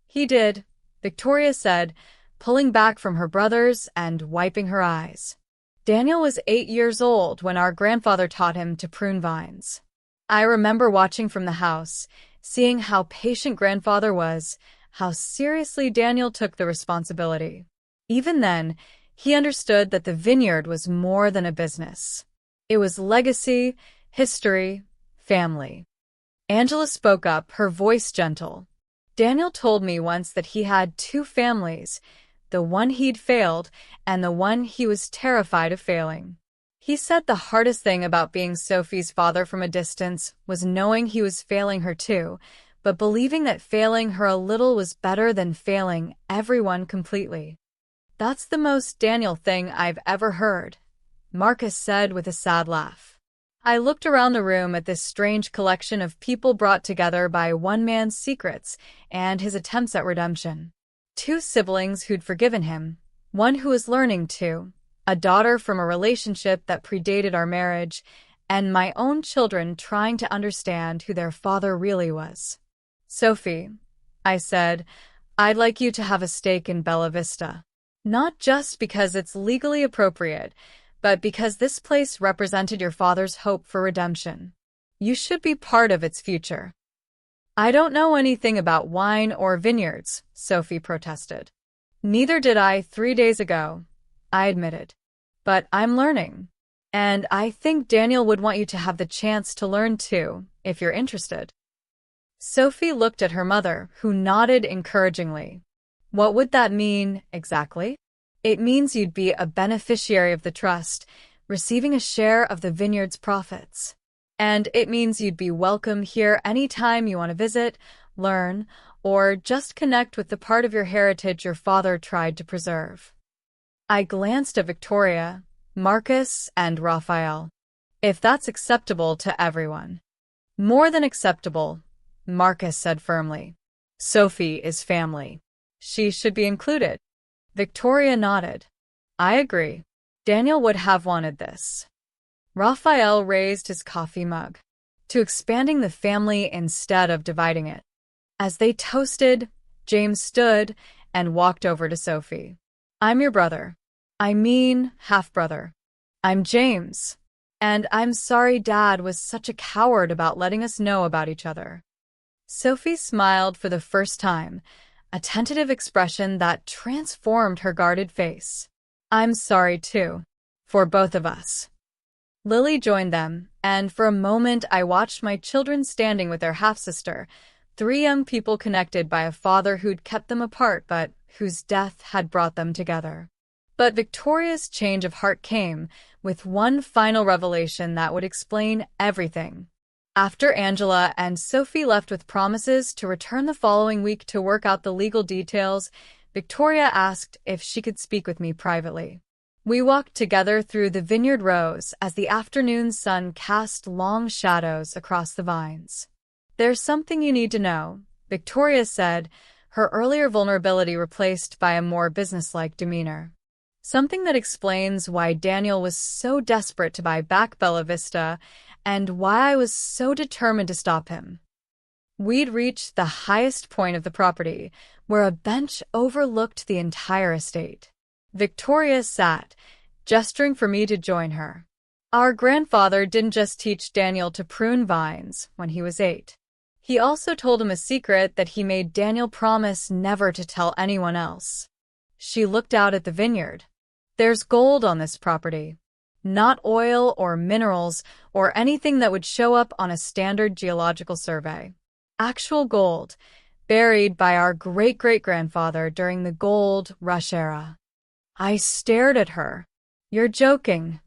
He did, Victoria said, pulling back from her brothers and wiping her eyes. Daniel was 8 years old when our grandfather taught him to prune vines. I remember watching from the house, seeing how patient grandfather was, how seriously Daniel took the responsibility. Even then, he understood that the vineyard was more than a business. It was legacy, history, family. Angela spoke up, her voice gentle. Daniel told me once that he had 2 families, the one he'd failed and the one he was terrified of failing. He said the hardest thing about being Sophie's father from a distance was knowing he was failing her too, but believing that failing her a little was better than failing everyone completely. That's the most Daniel thing I've ever heard, Marcus said with a sad laugh. I looked around the room at this strange collection of people brought together by one man's secrets and his attempts at redemption. 2 siblings who'd forgiven him, one who was learning to, a daughter from a relationship that predated our marriage, and my own children trying to understand who their father really was. Sophie, I said, I'd like you to have a stake in Bella Vista. Not just because it's legally appropriate, but because this place represented your father's hope for redemption. You should be part of its future. I don't know anything about wine or vineyards, Sophie protested. Neither did I 3 days ago, I admitted. But I'm learning. And I think Daniel would want you to have the chance to learn too, if you're interested. Sophie looked at her mother, who nodded encouragingly. What would that mean, exactly? It means you'd be a beneficiary of the trust, receiving a share of the vineyard's profits. And it means you'd be welcome here anytime you want to visit, learn, or just connect with the part of your heritage your father tried to preserve. I glanced at Victoria, Marcus, and Raphael. If that's acceptable to everyone. More than acceptable, Marcus said firmly. Sophie is family. She should be included. Victoria nodded. I agree. Daniel would have wanted this. Raphael raised his coffee mug. To expanding the family instead of dividing it. As they toasted, James stood and walked over to Sophie. I'm your brother. I mean, half-brother. I'm James. And I'm sorry Dad was such a coward about letting us know about each other. Sophie smiled for the first time, a tentative expression that transformed her guarded face. I'm sorry, too. For both of us. Lily joined them, and for a moment I watched my children standing with their half-sister, 3 young people connected by a father who'd kept them apart but whose death had brought them together. But Victoria's change of heart came with one final revelation that would explain everything. After Angela and Sophie left with promises to return the following week to work out the legal details, Victoria asked if she could speak with me privately. We walked together through the vineyard rows as the afternoon sun cast long shadows across the vines. There's something you need to know, Victoria said, her earlier vulnerability replaced by a more businesslike demeanor. Something that explains why Daniel was so desperate to buy back Bella Vista and why I was so determined to stop him. We'd reached the highest point of the property, where a bench overlooked the entire estate. Victoria sat, gesturing for me to join her. Our grandfather didn't just teach Daniel to prune vines when he was 8. He also told him a secret that he made Daniel promise never to tell anyone else. She looked out at the vineyard. There's gold on this property. Not oil or minerals or anything that would show up on a standard geological survey. Actual gold, buried by our great-great-grandfather during the gold rush era. I stared at her. You're joking.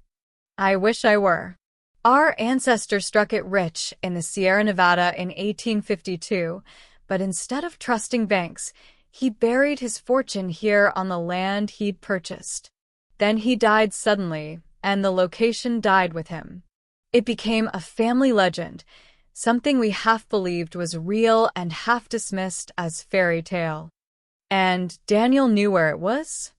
I wish I were. Our ancestor struck it rich in the Sierra Nevada in 1852, but instead of trusting banks, he buried his fortune here on the land he'd purchased. Then he died suddenly, and the location died with him. It became a family legend, something we half believed was real and half dismissed as fairy tale. And Daniel knew where it was?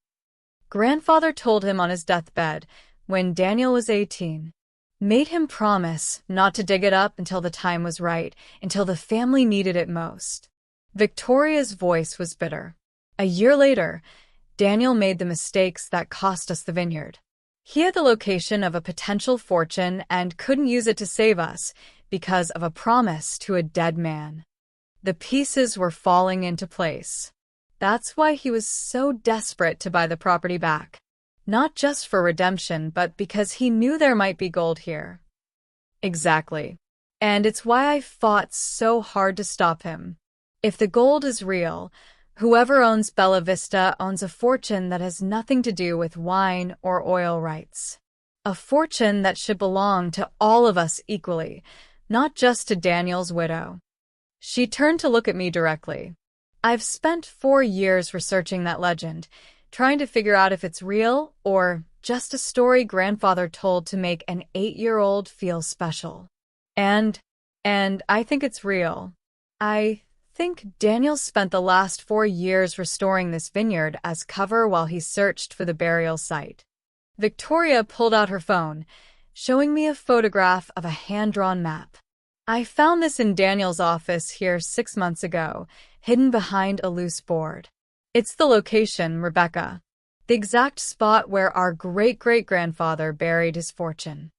Grandfather told him on his deathbed, when Daniel was 18. Made him promise not to dig it up until the time was right, until the family needed it most. Victoria's voice was bitter. A year later, Daniel made the mistakes that cost us the vineyard. He had the location of a potential fortune and couldn't use it to save us because of a promise to a dead man. The pieces were falling into place. That's why he was so desperate to buy the property back. Not just for redemption, but because he knew there might be gold here. Exactly. And it's why I fought so hard to stop him. If the gold is real, whoever owns Bella Vista owns a fortune that has nothing to do with wine or oil rights. A fortune that should belong to all of us equally, not just to Daniel's widow. She turned to look at me directly. I've spent 4 years researching that legend, trying to figure out if it's real or just a story grandfather told to make an 8-year-old feel special. And I think it's real. I think Daniel spent the last 4 years restoring this vineyard as cover while he searched for the burial site. Victoria pulled out her phone, showing me a photograph of a hand-drawn map. I found this in Daniel's office here 6 months ago, hidden behind a loose board. It's the location, Rebecca. The exact spot where our great-great-grandfather buried his fortune.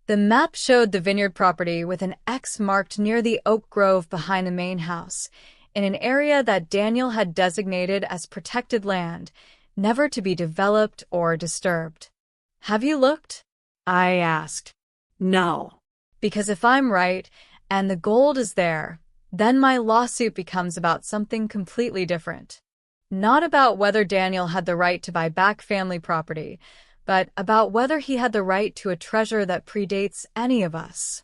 The map showed the vineyard property with an X marked near the oak grove behind the main house, in an area that Daniel had designated as protected land, never to be developed or disturbed. Have you looked? I asked. No. Because if I'm right, and the gold is there, then my lawsuit becomes about something completely different. Not about whether Daniel had the right to buy back family property, but about whether he had the right to a treasure that predates any of us.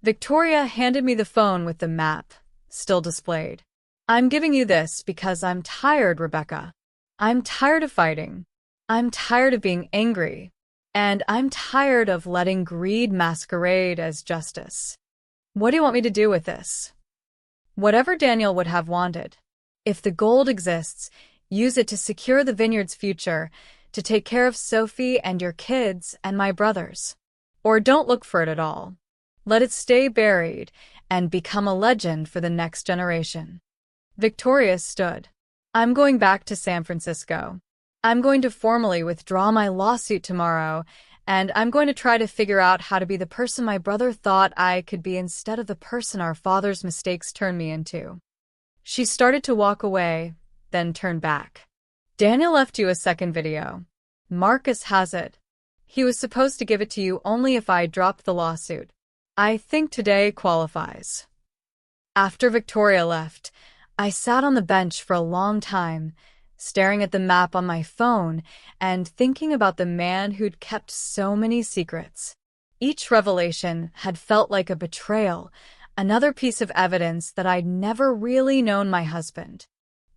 Victoria handed me the phone with the map, still displayed. I'm giving you this because I'm tired, Rebecca. I'm tired of fighting. I'm tired of being angry. And I'm tired of letting greed masquerade as justice. What do you want me to do with this? Whatever Daniel would have wanted. If the gold exists, use it to secure the vineyard's future, to take care of Sophie and your kids and my brothers. Or don't look for it at all. Let it stay buried and become a legend for the next generation. Victoria stood. I'm going back to San Francisco. I'm going to formally withdraw my lawsuit tomorrow, and I'm going to try to figure out how to be the person my brother thought I could be instead of the person our father's mistakes turned me into. She started to walk away, then turned back. Daniel left you a second video. Marcus has it. He was supposed to give it to you only if I dropped the lawsuit. I think today qualifies. After Victoria left, I sat on the bench for a long time, staring at the map on my phone and thinking about the man who'd kept so many secrets. Each revelation had felt like a betrayal, another piece of evidence that I'd never really known my husband.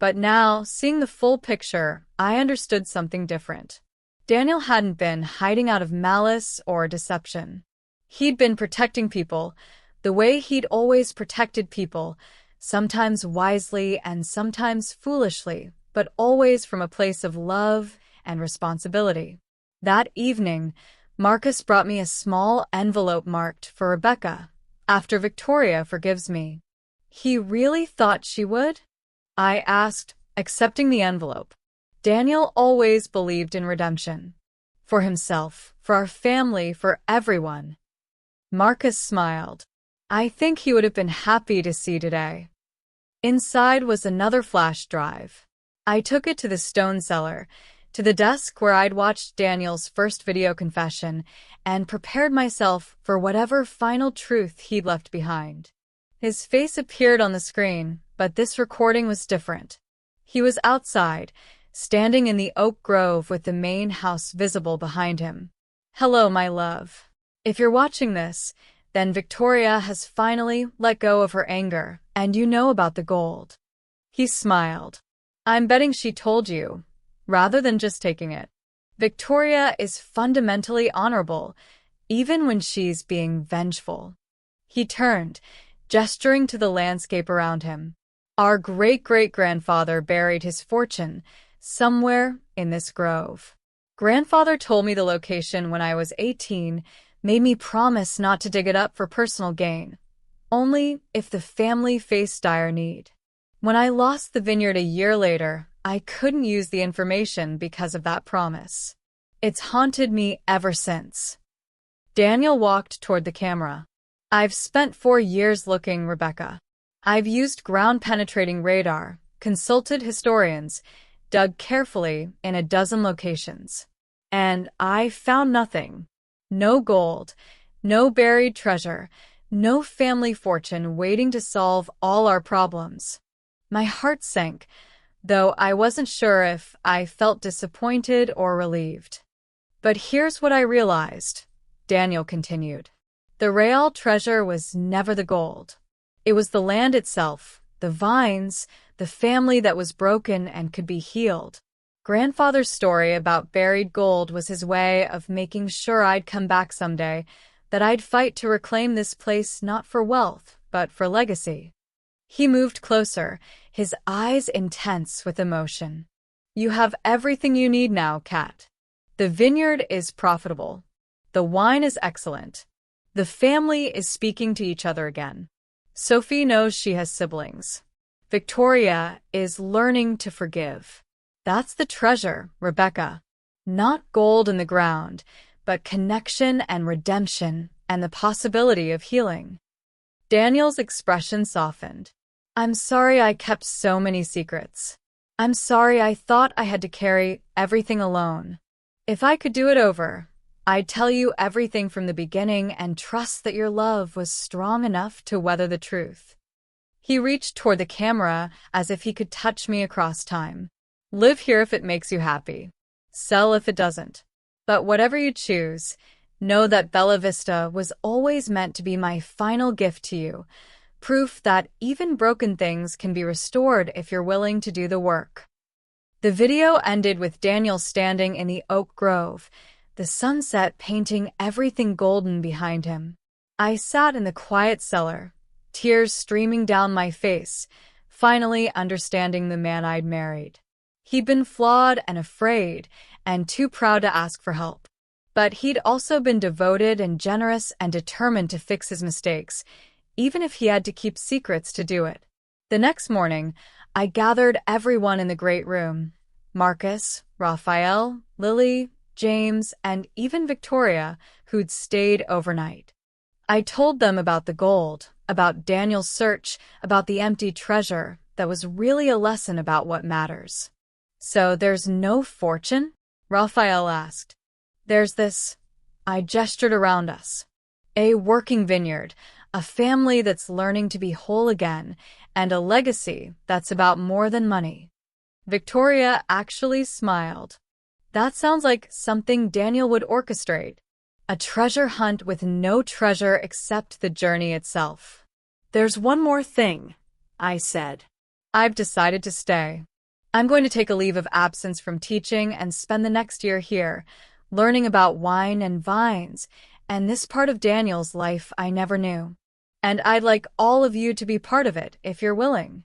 But now, seeing the full picture, I understood something different. Daniel hadn't been hiding out of malice or deception. He'd been protecting people, the way he'd always protected people, sometimes wisely and sometimes foolishly, but always from a place of love and responsibility. That evening, Marcus brought me a small envelope marked for Rebecca, after Victoria forgives me. He really thought she would? I asked, accepting the envelope. Daniel always believed in redemption. For himself, for our family, for everyone. Marcus smiled. I think he would have been happy to see today. Inside was another flash drive. I took it to the stone cellar, to the desk where I'd watched Daniel's first video confession, and prepared myself for whatever final truth he'd left behind. His face appeared on the screen, but this recording was different. He was outside, standing in the oak grove with the main house visible behind him. Hello, my love. If you're watching this, then Victoria has finally let go of her anger, and you know about the gold. He smiled. I'm betting she told you, rather than just taking it. Victoria is fundamentally honorable, even when she's being vengeful. He turned, gesturing to the landscape around him. Our great-great-grandfather buried his fortune somewhere in this grove. Grandfather told me the location when I was 18, made me promise not to dig it up for personal gain, only if the family faced dire need. When I lost the vineyard a year later, I couldn't use the information because of that promise. It's haunted me ever since. Daniel walked toward the camera. I've spent 4 years looking, Rebecca. I've used ground-penetrating radar, consulted historians, dug carefully in a dozen locations. And I found nothing. No gold, no buried treasure, no family fortune waiting to solve all our problems. My heart sank, though I wasn't sure if I felt disappointed or relieved. But here's what I realized, Daniel continued. The real treasure was never the gold. It was the land itself, the vines, the family that was broken and could be healed. Grandfather's story about buried gold was his way of making sure I'd come back someday, that I'd fight to reclaim this place not for wealth, but for legacy. He moved closer, his eyes intense with emotion. You have everything you need now, Kat. The vineyard is profitable. The wine is excellent. The family is speaking to each other again. Sophie knows she has siblings. Victoria is learning to forgive. That's the treasure, Rebecca. Not gold in the ground, but connection and redemption and the possibility of healing. Daniel's expression softened. I'm sorry I kept so many secrets. I'm sorry I thought I had to carry everything alone. If I could do it over, I'd tell you everything from the beginning and trust that your love was strong enough to weather the truth. He reached toward the camera as if he could touch me across time. Live here if it makes you happy. Sell if it doesn't. But whatever you choose, know that Bella Vista was always meant to be my final gift to you, proof that even broken things can be restored if you're willing to do the work. The video ended with Daniel standing in the oak grove, the sunset painting everything golden behind him. I sat in the quiet cellar, tears streaming down my face, finally understanding the man I'd married. He'd been flawed and afraid, and too proud to ask for help. But he'd also been devoted and generous and determined to fix his mistakes, even if he had to keep secrets to do it. The next morning, I gathered everyone in the great room. Marcus, Raphael, Lily, James, and even Victoria, who'd stayed overnight. I told them about the gold, about Daniel's search, about the empty treasure that was really a lesson about what matters. So there's no fortune? Raphael asked. There's this. I gestured around us. A working vineyard, a family that's learning to be whole again, and a legacy that's about more than money. Victoria actually smiled. That sounds like something Daniel would orchestrate. A treasure hunt with no treasure except the journey itself. There's one more thing, I said. I've decided to stay. I'm going to take a leave of absence from teaching and spend the next year here, learning about wine and vines, and this part of Daniel's life I never knew. And I'd like all of you to be part of it, if you're willing.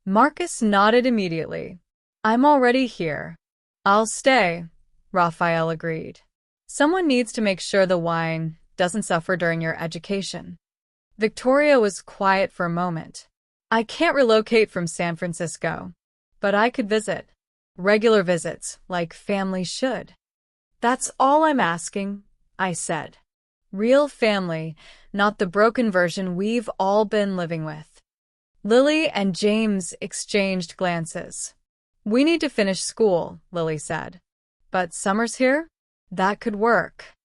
Marcus nodded immediately. I'm already here. I'll stay, Raphael agreed. Someone needs to make sure the wine doesn't suffer during your education. Victoria was quiet for a moment. I can't relocate from San Francisco, but I could visit. Regular visits, like family should. That's all I'm asking, I said. Real family, not the broken version we've all been living with. Lily and James exchanged glances. We need to finish school, Lily said. But summer's here? That could work.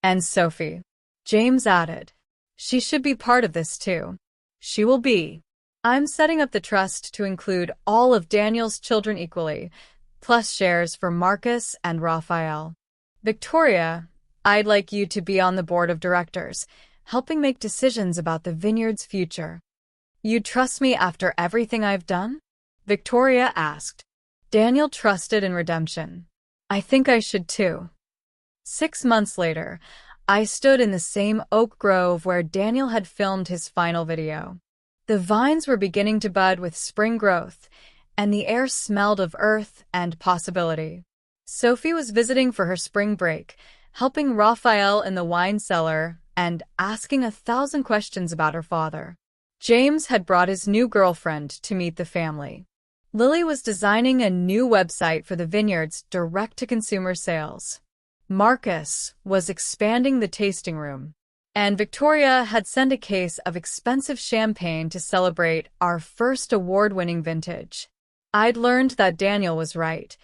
And Sophie, James added. She should be part of this too. She will be. I'm setting up the trust to include all of Daniel's children equally, plus shares for Marcus and Raphael. Victoria, I'd like you to be on the board of directors, helping make decisions about the vineyard's future. You'd trust me after everything I've done? Victoria asked. Daniel trusted in redemption. I think I should too. 6 months later, I stood in the same oak grove where Daniel had filmed his final video. The vines were beginning to bud with spring growth, and the air smelled of earth and possibility. Sophie was visiting for her spring break, helping Raphael in the wine cellar and asking 1,000 questions about her father. James had brought his new girlfriend to meet the family. Lily was designing a new website for the vineyard's direct-to-consumer sales. Marcus was expanding the tasting room, and Victoria had sent a case of expensive champagne to celebrate our first award-winning vintage. I'd learned that Daniel was right.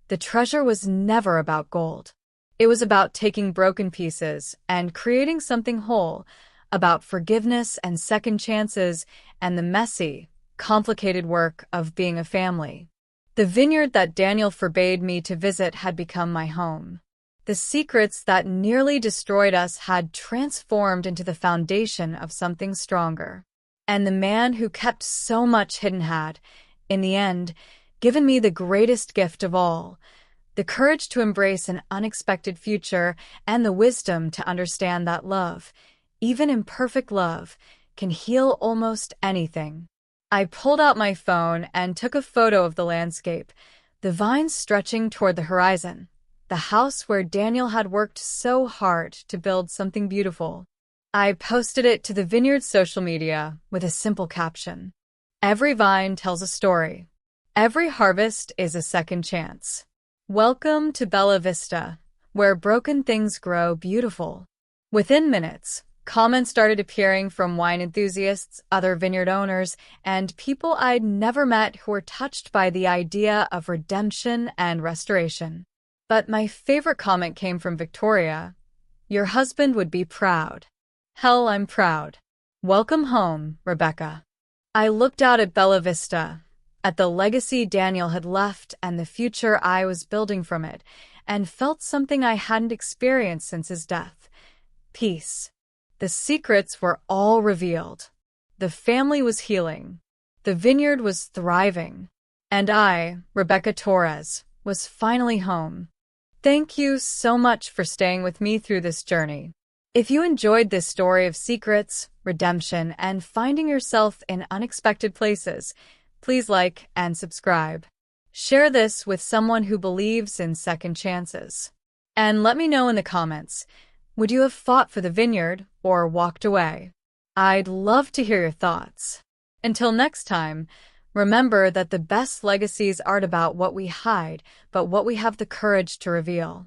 The treasure was never about gold. It was about taking broken pieces and creating something whole, about forgiveness and second chances and the messy, complicated work of being a family. The vineyard that Daniel forbade me to visit had become my home. The secrets that nearly destroyed us had transformed into the foundation of something stronger. And the man who kept so much hidden had, in the end, given me the greatest gift of all, the courage to embrace an unexpected future and the wisdom to understand that love, even imperfect love, can heal almost anything. I pulled out my phone and took a photo of the landscape, the vines stretching toward the horizon, the house where Daniel had worked so hard to build something beautiful. I posted it to the Vineyard's social media with a simple caption. Every vine tells a story. Every harvest is a second chance. Welcome to Bella Vista, where broken things grow beautiful. Within minutes, comments started appearing from wine enthusiasts, other vineyard owners, and people I'd never met who were touched by the idea of redemption and restoration. But my favorite comment came from Victoria. Your husband would be proud. Hell, I'm proud. Welcome home, Rebecca. I looked out at Bella Vista, at the legacy Daniel had left and the future I was building from it, and felt something I hadn't experienced since his death. Peace. The secrets were all revealed. The family was healing. The vineyard was thriving. And I, Rebecca Torres, was finally home. Thank you so much for staying with me through this journey. If you enjoyed this story of secrets, redemption, and finding yourself in unexpected places, please like and subscribe. Share this with someone who believes in second chances. And let me know in the comments, would you have fought for the vineyard or walked away? I'd love to hear your thoughts. Until next time, remember that the best legacies aren't about what we hide, but what we have the courage to reveal.